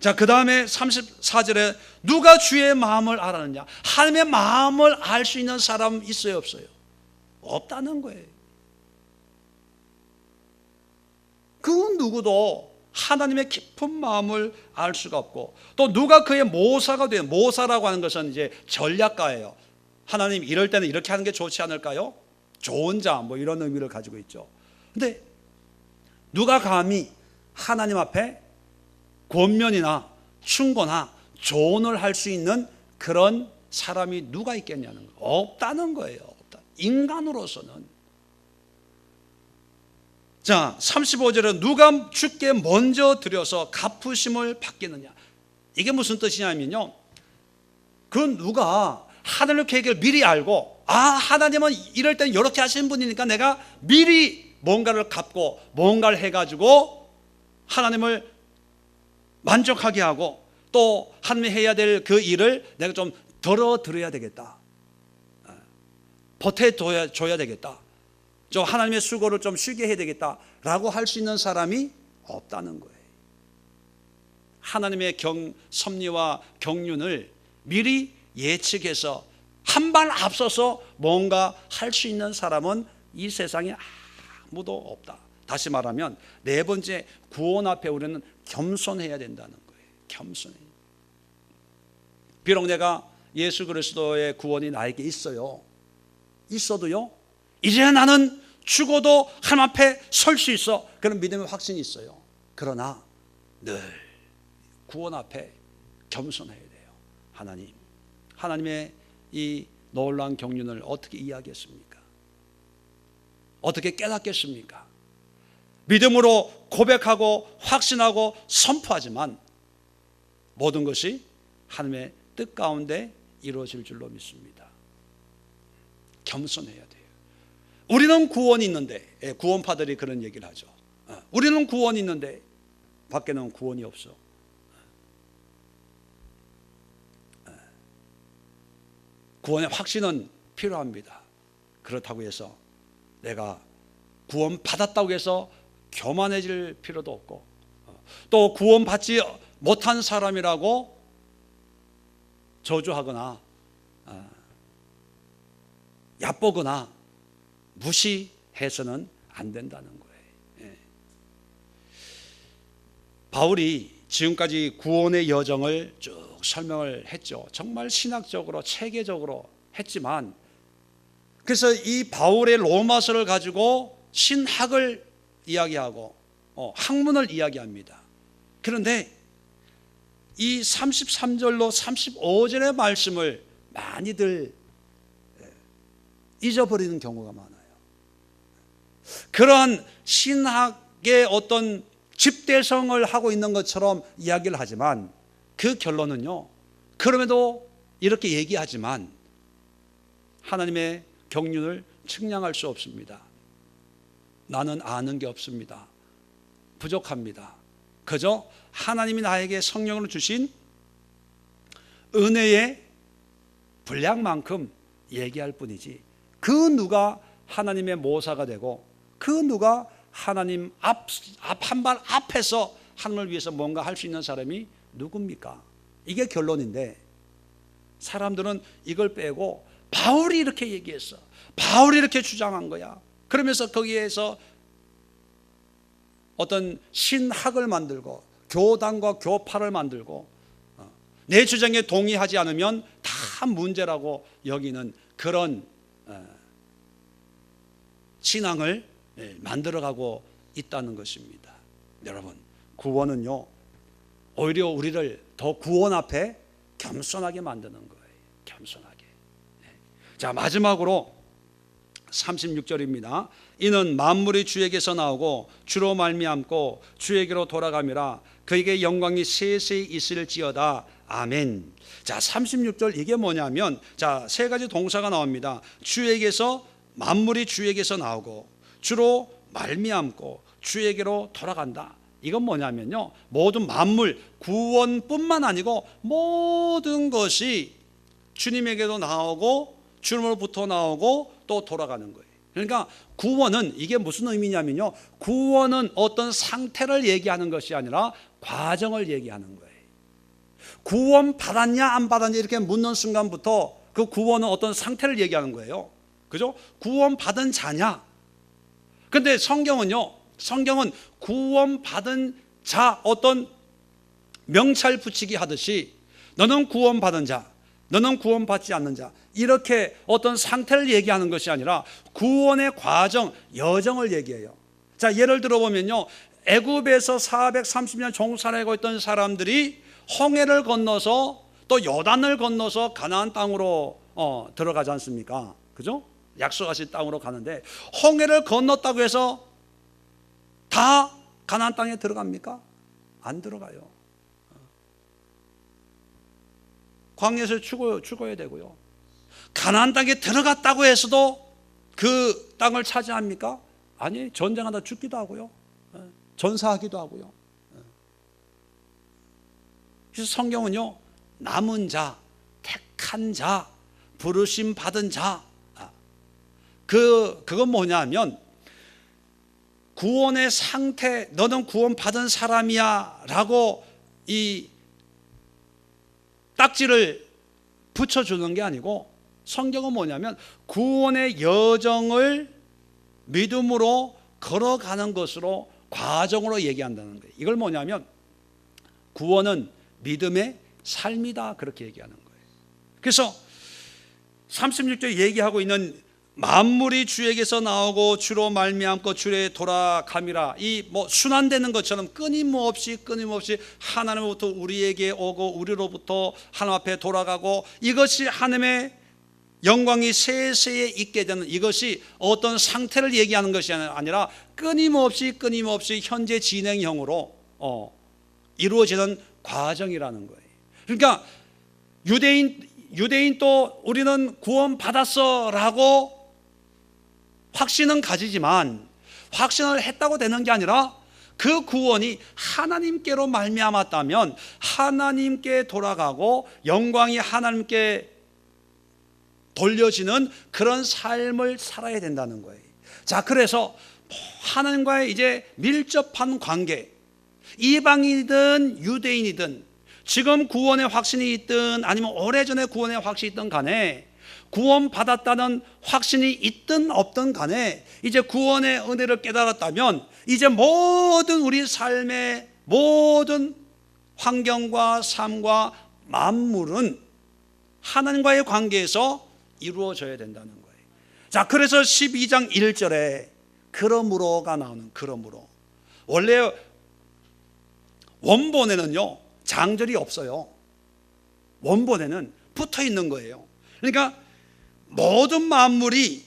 자, 그 다음에 34절에 누가 주의 마음을 알았느냐? 하나님의 마음을 알 수 있는 사람 있어요, 없어요? 없다는 거예요. 그 누구도 하나님의 깊은 마음을 알 수가 없고, 또 누가 그의 모사가 돼요. 모사라고 하는 것은 이제 전략가예요. 하나님 이럴 때는 이렇게 하는 게 좋지 않을까요? 좋은 자, 뭐 이런 의미를 가지고 있죠. 근데 누가 감히 하나님 앞에 권면이나 충고나 조언을 할 수 있는 그런 사람이 누가 있겠냐는 거. 없다는 거예요. 없다. 인간으로서는. 자, 35절은 누가 주께 먼저 드려서 갚으심을 받겠느냐. 이게 무슨 뜻이냐면요, 그 누가 하나님의 계획을 미리 알고, 하나님은 이럴 땐 이렇게 하시는 분이니까 내가 미리 뭔가를 갚고 뭔가를 해가지고 하나님을 만족하게 하고, 또 하나님이 해야 될 그 일을 내가 좀 덜어드려야 되겠다, 버텨줘야 되겠다, 좀 하나님의 수고를 좀 쉬게 해야 되겠다라고 할 수 있는 사람이 없다는 거예요. 하나님의 섭리와 경륜을 미리 예측해서 한 발 앞서서 뭔가 할 수 있는 사람은 이 세상에 아무도 없다. 다시 말하면 네 번째, 구원 앞에 우리는 겸손해야 된다는 거예요. 겸손해. 비록 내가 예수 그리스도의 구원이 나에게 있어도요, 이제 나는 죽어도 하나님 앞에 설 수 있어, 그런 믿음의 확신이 있어요. 그러나 늘 구원 앞에 겸손해야 돼요. 하나님의 이 놀라운 경륜을 어떻게 이해하겠습니까? 어떻게 깨닫겠습니까? 믿음으로 고백하고 확신하고 선포하지만 모든 것이 하나님의 뜻 가운데 이루어질 줄로 믿습니다. 겸손해야 돼요. 우리는 구원이 있는데, 구원파들이 그런 얘기를 하죠. 우리는 구원이 있는데 밖에는 구원이 없어. 구원의 확신은 필요합니다. 그렇다고 해서 내가 구원 받았다고 해서 교만해질 필요도 없고, 또 구원 받지 못한 사람이라고 저주하거나 얕보거나 무시해서는 안 된다는 거예요. 바울이 지금까지 구원의 여정을 쭉 설명을 했죠. 정말 신학적으로 체계적으로 했지만, 그래서 이 바울의 로마서를 가지고 신학을 이야기하고 학문을 이야기합니다. 그런데 이 33절로 35절의 말씀을 많이들 잊어버리는 경우가 많아요. 그러한 신학의 어떤 집대성을 하고 있는 것처럼 이야기를 하지만, 그 결론은요, 그럼에도 이렇게 얘기하지만 하나님의 경륜을 측량할 수 없습니다. 나는 아는 게 없습니다. 부족합니다. 그저 하나님이 나에게 성령으로 주신 은혜의 분량만큼 얘기할 뿐이지, 그 누가 하나님의 모사가 되고 그 누가 하나님 한 발 앞에서 하나님을 위해서 뭔가 할 수 있는 사람이 누굽니까? 이게 결론인데, 사람들은 이걸 빼고 바울이 이렇게 얘기했어, 바울이 이렇게 주장한 거야, 그러면서 거기에서 어떤 신학을 만들고 교단과 교파를 만들고 내 주장에 동의하지 않으면 다 문제라고 여기는 그런 신앙을 만들어가고 있다는 것입니다. 여러분, 구원은요, 오히려 우리를 더 구원 앞에 겸손하게 만드는 거예요. 겸손하게. 자, 마지막으로 36절입니다. 이는 만물이 주에게서 나오고 주로 말미암고 주에게로 돌아감이라. 그에게 영광이 세세히 있을지어다. 아멘. 자, 36절 이게 뭐냐면, 자, 세 가지 동사가 나옵니다. 주에게서, 만물이 주에게서 나오고 주로 말미암고 주에게로 돌아간다. 이건 뭐냐면요, 모든 만물, 구원뿐만 아니고 모든 것이 주님에게도 나오고 주님으로부터 나오고 또 돌아가는 거예요. 그러니까 구원은, 이게 무슨 의미냐면요, 구원은 어떤 상태를 얘기하는 것이 아니라 과정을 얘기하는 거예요. 구원 받았냐 안 받았냐 이렇게 묻는 순간부터 그 구원은 어떤 상태를 얘기하는 거예요. 그죠? 구원 받은 자냐. 근데 성경은요, 성경은 구원받은 자 어떤 명찰 붙이기 하듯이 너는 구원받은 자, 너는 구원받지 않는 자, 이렇게 어떤 상태를 얘기하는 것이 아니라 구원의 과정, 여정을 얘기해요. 자, 예를 들어보면요, 애굽에서 430년 종살이하고 있던 사람들이 홍해를 건너서 또 요단을 건너서 가나안 땅으로 들어가지 않습니까? 그죠? 약속하신 땅으로 가는데 홍해를 건넜다고 해서 다 가나안 땅에 들어갑니까? 안 들어가요. 광야에서 죽어야 되고요. 가나안 땅에 들어갔다고 해서도 그 땅을 차지합니까? 아니, 전쟁하다 죽기도 하고요. 전사하기도 하고요. 그래서 성경은요, 남은 자, 택한 자, 부르심 받은 자, 그건 뭐냐 하면 구원의 상태, 너는 구원받은 사람이야 라고 이 딱지를 붙여주는 게 아니고, 성경은 뭐냐면 구원의 여정을 믿음으로 걸어가는 것으로, 과정으로 얘기한다는 거예요. 이걸 뭐냐면 구원은 믿음의 삶이다, 그렇게 얘기하는 거예요. 그래서 36절 얘기하고 있는 만물이 주에게서 나오고 주로 말미암고 주에 돌아감이라, 이 뭐 순환되는 것처럼 끊임없이 하나님으로부터 우리에게 오고 우리로부터 하나님 앞에 돌아가고, 이것이 하나님의 영광이 세세에 있게 되는, 이것이 어떤 상태를 얘기하는 것이 아니라 끊임없이 현재 진행형으로 이루어지는 과정이라는 거예요. 그러니까 유대인 또 우리는 구원받았어 라고 확신은 가지지만, 확신을 했다고 되는 게 아니라 그 구원이 하나님께로 말미암았다면 하나님께 돌아가고 영광이 하나님께 돌려지는 그런 삶을 살아야 된다는 거예요. 자, 그래서 하나님과의 이제 밀접한 관계, 이방인이든 유대인이든 지금 구원의 확신이 있든 아니면 오래전에 구원의 확신이 있든 간에, 구원받았다는 확신이 있든 없든 간에 이제 구원의 은혜를 깨달았다면 이제 모든 우리 삶의 모든 환경과 삶과 만물은 하나님과의 관계에서 이루어져야 된다는 거예요. 자, 그래서 12장 1절에 그러므로가 나오는, 그러므로. 원래 원본에는요, 장절이 없어요. 원본에는 붙어 있는 거예요. 그러니까 모든 만물이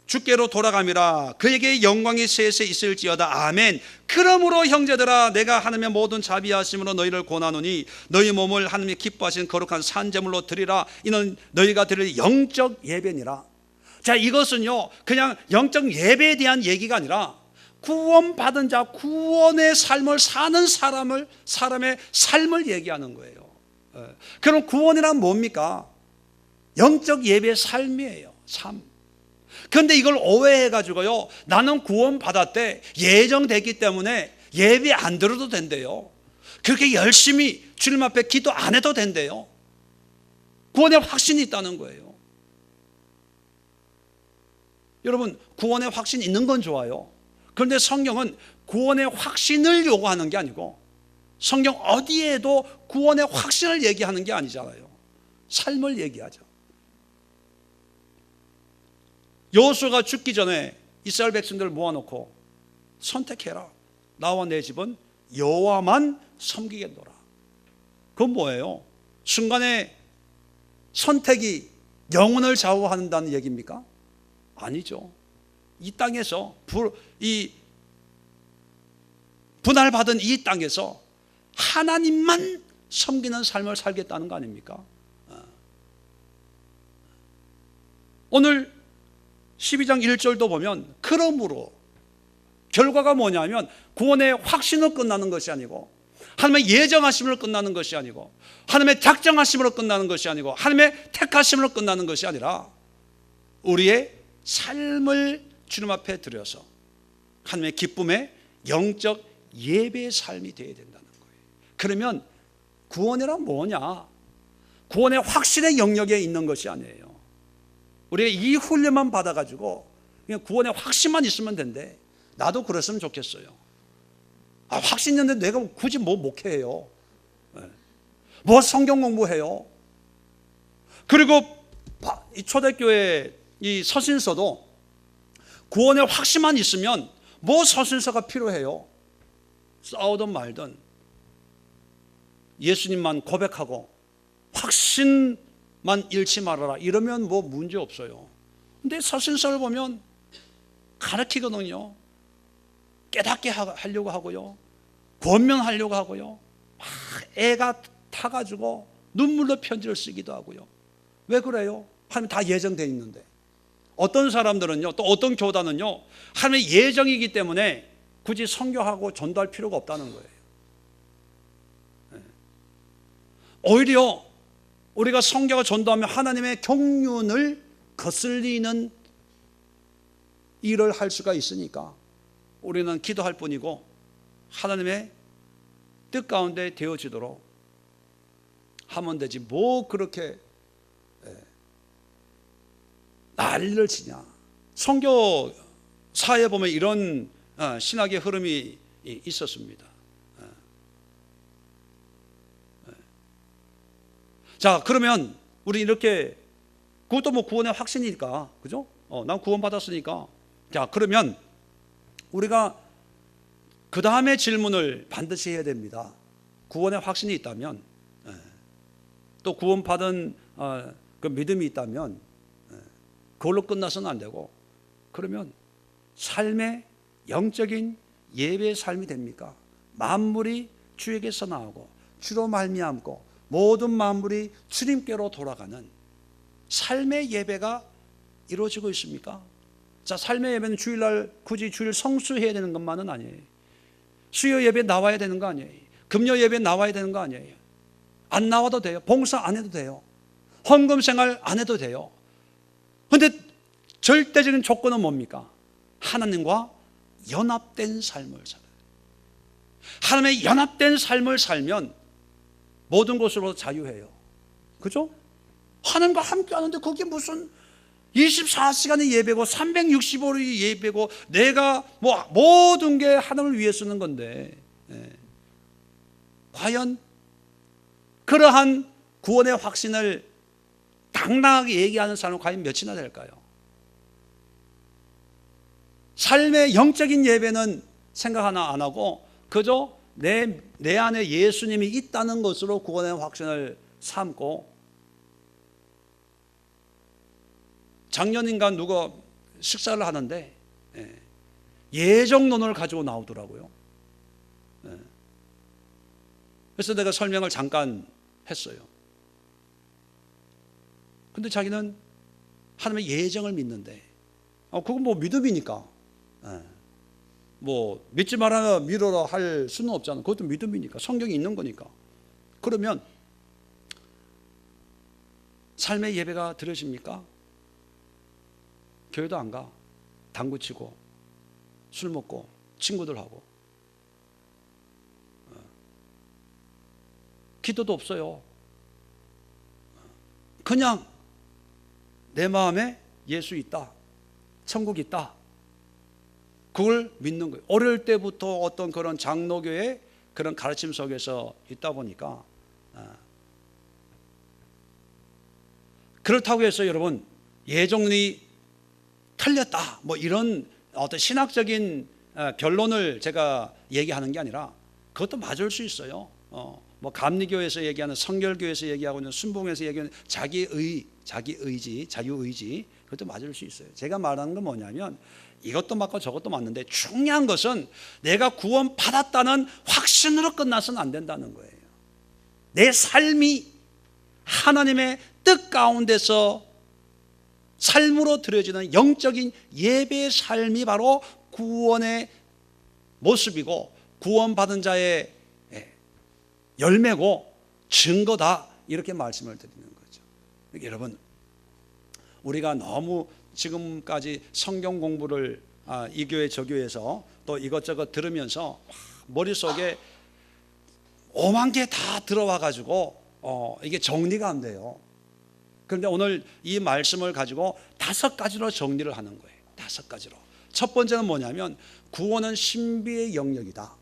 주께로 돌아감이라, 그에게 영광이 세세 있을지어다. 아멘. 그러므로 형제들아, 내가 하나님의 모든 자비하심으로 너희를 권하노니 너희 몸을 하나님이 기뻐하신 거룩한 산제물로 드리라. 이는 너희가 드릴 영적 예배니라. 자, 이것은요 그냥 영적 예배에 대한 얘기가 아니라 구원받은 자, 구원의 삶을 사는 사람의 삶을 얘기하는 거예요. 그럼 구원이란 뭡니까? 영적 예배의 삶이에요. 삶. 그런데 이걸 오해해가지고요, 나는 구원받았대, 예정됐기 때문에 예배 안 드려도 된대요. 그렇게 열심히 주님 앞에 기도 안 해도 된대요. 구원의 확신이 있다는 거예요. 여러분, 구원의 확신이 있는 건 좋아요. 그런데 성경은 구원의 확신을 요구하는 게 아니고, 성경 어디에도 구원의 확신을 얘기하는 게 아니잖아요. 삶을 얘기하죠. 여호수아가 죽기 전에 이스라엘 백성들을 모아놓고 선택해라. 나와 내 집은 여호와만 섬기겠노라. 그건 뭐예요? 순간의 선택이 영혼을 좌우한다는 얘기입니까? 아니죠. 이 땅에서 분할받은 이 땅에서 하나님만 섬기는 삶을 살겠다는 거 아닙니까? 오늘 12장 1절도 보면 그러므로, 결과가 뭐냐면 구원의 확신으로 끝나는 것이 아니고, 하나님의 예정하심으로 끝나는 것이 아니고, 하나님의 작정하심으로 끝나는 것이 아니고, 하나님의 택하심으로 끝나는 것이 아니라 우리의 삶을 주님 앞에 드려서 하나님의 기쁨의 영적 예배의 삶이 되어야 된다는 거예요. 그러면 구원이란 뭐냐? 구원의 확신의 영역에 있는 것이 아니에요. 우리가 이 훈련만 받아가지고 그냥 구원의 확신만 있으면 된대. 나도 그랬으면 좋겠어요. 확신 있는데 내가 굳이 뭐 목회해요? 뭐 성경 공부해요? 그리고 이 초대교회 이 서신서도 구원의 확신만 있으면 뭐 서신서가 필요해요? 싸우든 말든 예수님만 고백하고 확신만 잃지 말아라 이러면 뭐 문제 없어요. 근데 서신서를 보면 가르치거든요. 깨닫게 하려고 하고요, 권면하려고 하고요, 막 애가 타가지고 눈물로 편지를 쓰기도 하고요. 왜 그래요? 하나님 다 예정되어 있는데. 어떤 사람들은요, 또 어떤 교단은요, 하나님의 예정이기 때문에 굳이 선교하고 전도할 필요가 없다는 거예요. 오히려 우리가 선교와 전도하면 하나님의 경륜을 거슬리는 일을 할 수가 있으니까 우리는 기도할 뿐이고 하나님의 뜻 가운데 되어지도록 하면 되지 뭐 그렇게 난리를 치냐. 선교사에 보면 이런 신학의 흐름이 있었습니다. 자, 그러면 우리 이렇게 그것도 뭐 구원의 확신이니까, 그죠? 난 구원 받았으니까. 자, 그러면 우리가 그 다음에 질문을 반드시 해야 됩니다. 구원의 확신이 있다면, 또 구원받은 그 믿음이 있다면 그걸로 끝나서는 안 되고, 그러면 삶의 영적인 예배의 삶이 됩니까? 만물이 주에게서 나오고 주로 말미암고 모든 만물이 주님께로 돌아가는 삶의 예배가 이루어지고 있습니까? 자, 삶의 예배는 주일날 굳이 주일 성수해야 되는 것만은 아니에요. 수요 예배 나와야 되는 거 아니에요. 금요 예배 나와야 되는 거 아니에요. 안 나와도 돼요. 봉사 안 해도 돼요. 헌금 생활 안 해도 돼요. 그런데 절대적인 조건은 뭡니까? 하나님과 연합된 삶을 살아요. 하나님의 연합된 삶을 살면 모든 것으로 자유해요. 그죠? 하나님과 함께 하는데 그게 무슨 24시간의 예배고 365일의 예배고 내가 뭐 모든 게 하나님을 위해 쓰는 건데, 과연 그러한 구원의 확신을 당당하게 얘기하는 사람은 과연 몇이나 될까요? 삶의 영적인 예배는 생각 하나 안 하고 그저 내 안에 예수님이 있다는 것으로 구원의 확신을 삼고, 작년인가 누가 식사를 하는데 예정론을 가지고 나오더라고요. 그래서 내가 설명을 잠깐 했어요. 근데 자기는 하나님의 예정을 믿는데, 그건 뭐 믿음이니까, 뭐 믿지 말아라 믿어라 할 수는 없잖아. 그것도 믿음이니까, 성경이 있는 거니까. 그러면 삶의 예배가 드려집니까? 교회도 안 가. 당구 치고 술 먹고 친구들하고, 기도도 없어요. 그냥 내 마음에 예수 있다, 천국 있다, 그걸 믿는 거예요. 어릴 때부터 어떤 그런 장로교의 그런 가르침 속에서 있다 보니까, 그렇다고 해서 여러분 예정론이 틀렸다 뭐 이런 어떤 신학적인 결론을 제가 얘기하는 게 아니라, 그것도 맞을 수 있어요. 뭐 감리교에서 얘기하는, 성결교에서 얘기하고 있는, 순봉에서 얘기하는 자기의지, 자유의지, 그것도 맞을 수 있어요. 제가 말하는 건 뭐냐면 이것도 맞고 저것도 맞는데 중요한 것은 내가 구원 받았다는 확신으로 끝나서는 안 된다는 거예요. 내 삶이 하나님의 뜻 가운데서 삶으로 드려지는 영적인 예배의 삶이 바로 구원의 모습이고 구원받은 자의 열매고 증거다, 이렇게 말씀을 드리는 거죠. 여러분, 우리가 너무 지금까지 성경 공부를 이 교회 저 교회에서 또 이것저것 들으면서 머릿속에 5만 개 다 들어와 가지고 이게 정리가 안 돼요. 그런데 오늘 이 말씀을 가지고 5가지로 정리를 하는 거예요. 5가지로. 첫 번째는 뭐냐면 구원은 신비의 영역이다.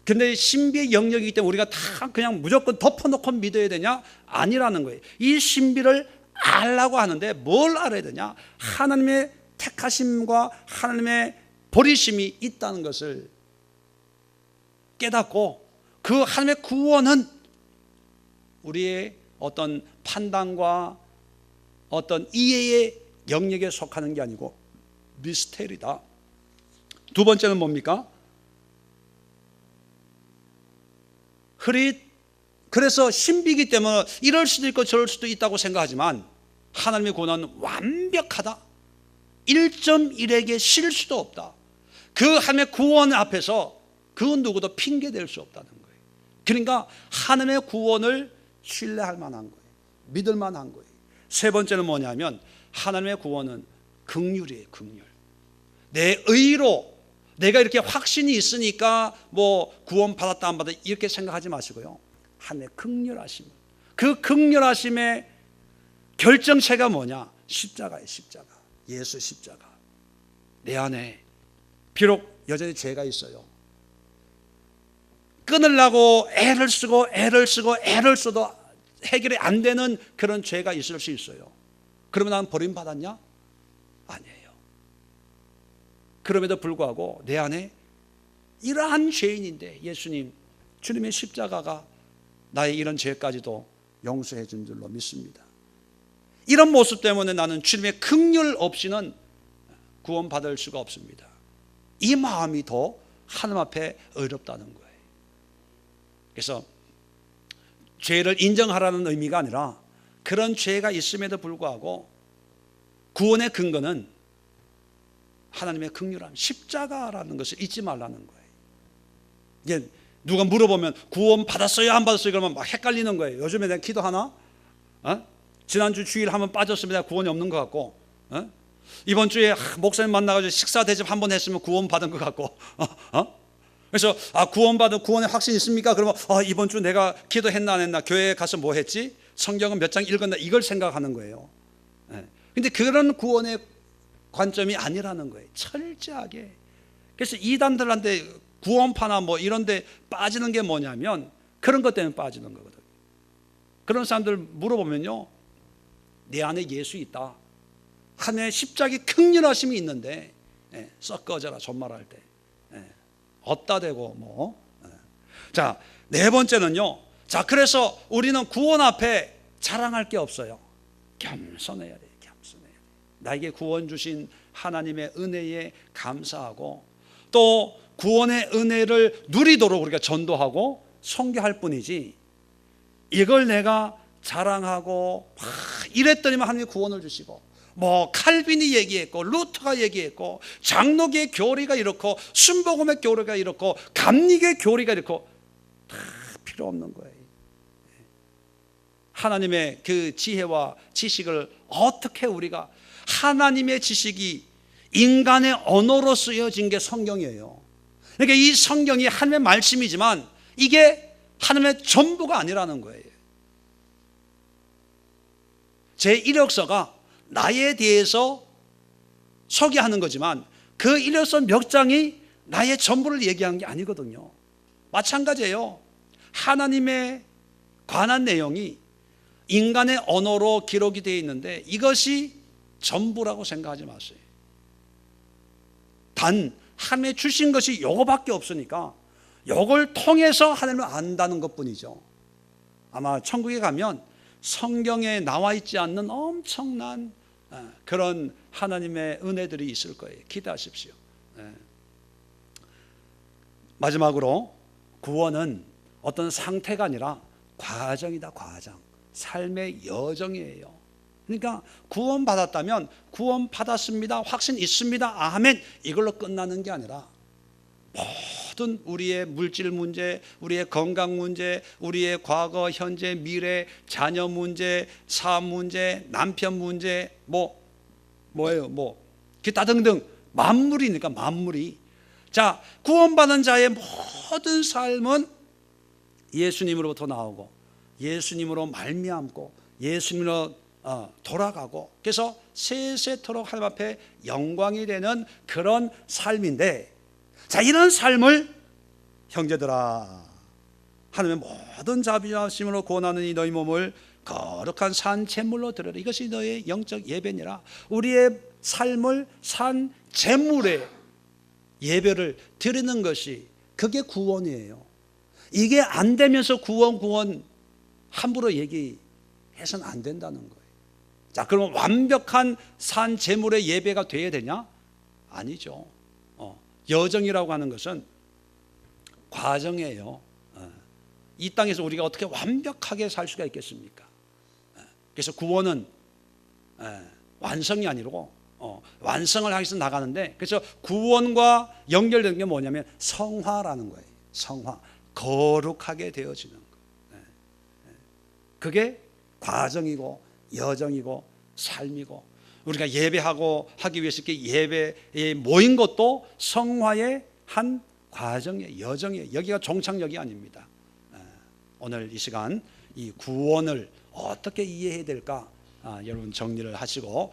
근데 신비의 영역이기 때문에 우리가 다 그냥 무조건 덮어놓고 믿어야 되냐? 아니라는 거예요. 이 신비를 알라고 하는데 뭘 알아야 되냐? 하나님의 택하심과 하나님의 버리심이 있다는 것을 깨닫고, 그 하나님의 구원은 우리의 어떤 판단과 어떤 이해의 영역에 속하는 게 아니고 미스테리다. 두 번째는 뭡니까? 그래서 신비이기 때문에 이럴 수도 있고 저럴 수도 있다고 생각하지만 하나님의 구원은 완벽하다. 1.1에게 실수도 없다. 그 하나님의 구원 앞에서 그 누구도 핑계댈 수 없다는 거예요. 그러니까 하나님의 구원을 신뢰할 만한 거예요. 믿을 만한 거예요. 세 번째는 뭐냐면 하나님의 구원은 긍휼이에요. 긍휼. 내 의로 내가 이렇게 확신이 있으니까 뭐 구원 받았다 안 받았다 이렇게 생각하지 마시고요. 하나님의 긍휼하심. 그 긍휼하심의 결정체가 뭐냐? 십자가예요. 십자가. 예수 십자가. 내 안에 비록 여전히 죄가 있어요. 끊으려고 애를 써도 해결이 안 되는 그런 죄가 있을 수 있어요. 그러면 나는 버림받았냐? 아니에요. 그럼에도 불구하고 내 안에 이러한 죄인인데 주님의 십자가가 나의 이런 죄까지도 용서해 준 줄로 믿습니다. 이런 모습 때문에 나는 주님의 긍휼 없이는 구원받을 수가 없습니다. 이 마음이 더 하나님 앞에 어렵다는 거예요. 그래서 죄를 인정하라는 의미가 아니라 그런 죄가 있음에도 불구하고 구원의 근거는 하나님의 긍휼함, 십자가라는 것을 잊지 말라는 거예요. 이게 누가 물어보면 구원 받았어요 안 받았어요 그러면 막 헷갈리는 거예요. 요즘에 내가 기도하나? 지난주 주일 한번 빠졌으면 내가 구원이 없는 것 같고, 이번 주에 목사님 만나가지고 식사 대접 한번 했으면 구원 받은 것 같고, 그래서 구원받은 구원의 확신 있습니까? 그러면 이번 주 내가 기도했나 안 했나, 교회에 가서 뭐 했지, 성경은 몇 장 읽었나, 이걸 생각하는 거예요. 근데 그런 구원의 관점이 아니라는 거예요. 철저하게. 그래서 이단들한테 구원파나 뭐 이런 데 빠지는 게 뭐냐면 그런 것 때문에 빠지는 거거든요. 그런 사람들 물어보면요, 내 안에 예수 있다, 하나님의 십자가의 긍휼하심이 있는데 썩 꺼져라 존말할 때 얻다 대고 뭐. 자, 네 번째는요, 자, 그래서 우리는 구원 앞에 자랑할 게 없어요. 겸손해야 돼요. 겸손해야 돼요. 나에게 구원 주신 하나님의 은혜에 감사하고 또 구원의 은혜를 누리도록 우리가 전도하고 선교할 뿐이지, 이걸 내가 자랑하고 이랬더니만 하나님이 구원을 주시고, 뭐 칼빈이 얘기했고 루터가 얘기했고 장로교의 교리가 이렇고 순복음의 교리가 이렇고 감리교의 교리가 이렇고 다 필요 없는 거예요. 하나님의 그 지혜와 지식을 어떻게 우리가, 하나님의 지식이 인간의 언어로 쓰여진 게 성경이에요. 그러니까 이 성경이 하나님의 말씀이지만 이게 하나님의 전부가 아니라는 거예요. 제 이력서가 나에 대해서 소개하는 거지만 그 이력서 몇 장이 나의 전부를 얘기한 게 아니거든요. 마찬가지예요. 하나님의 관한 내용이 인간의 언어로 기록이 되어 있는데 이것이 전부라고 생각하지 마세요. 단 하나님의 주신 것이 요거밖에 없으니까 요걸 통해서 하나님을 안다는 것뿐이죠. 아마 천국에 가면 성경에 나와 있지 않는 엄청난 그런 하나님의 은혜들이 있을 거예요. 기대하십시오. 마지막으로 구원은 어떤 상태가 아니라 과정이다. 과정. 삶의 여정이에요. 그러니까 구원 받았다면 구원 받았습니다, 확신 있습니다, 아멘, 이걸로 끝나는 게 아니라 모든 우리의 물질 문제, 우리의 건강 문제, 우리의 과거, 현재, 미래, 자녀 문제, 사업 문제, 남편 문제, 뭐예요? 기타 등등 만물이니까 만물이. 자, 구원받은 자의 모든 삶은 예수님으로부터 나오고 예수님으로 말미암고 예수님으로 돌아가고, 그래서 세세토록 하나님 앞에 영광이 되는 그런 삶인데, 자, 이런 삶을 형제들아, 하나님의 모든 자비하심으로 구원하는 이 너희 몸을 거룩한 산 제물로 드려라. 이것이 너의 영적 예배니라. 우리의 삶을 산 제물의 예배를 드리는 것이, 그게 구원이에요. 이게 안 되면서 구원 함부로 얘기해서는 안 된다는 거예요. 자, 그러면 완벽한 산 제물의 예배가 돼야 되냐? 아니죠. 여정이라고 하는 것은 과정이에요. 이 땅에서 우리가 어떻게 완벽하게 살 수가 있겠습니까? 그래서 구원은 완성이 아니고 완성을 하기 위해서 나가는데, 그래서 구원과 연결되는 게 뭐냐면 성화라는 거예요. 성화, 거룩하게 되어지는 거예요. 그게 과정이고 여정이고 삶이고, 우리가 예배하고 하기 위해서 이렇게 예배에 모인 것도 성화의 한 과정이에요. 여정이에요. 여기가 종착역이 아닙니다. 오늘 이 시간 이 구원을 어떻게 이해해야 될까, 여러분 정리를 하시고,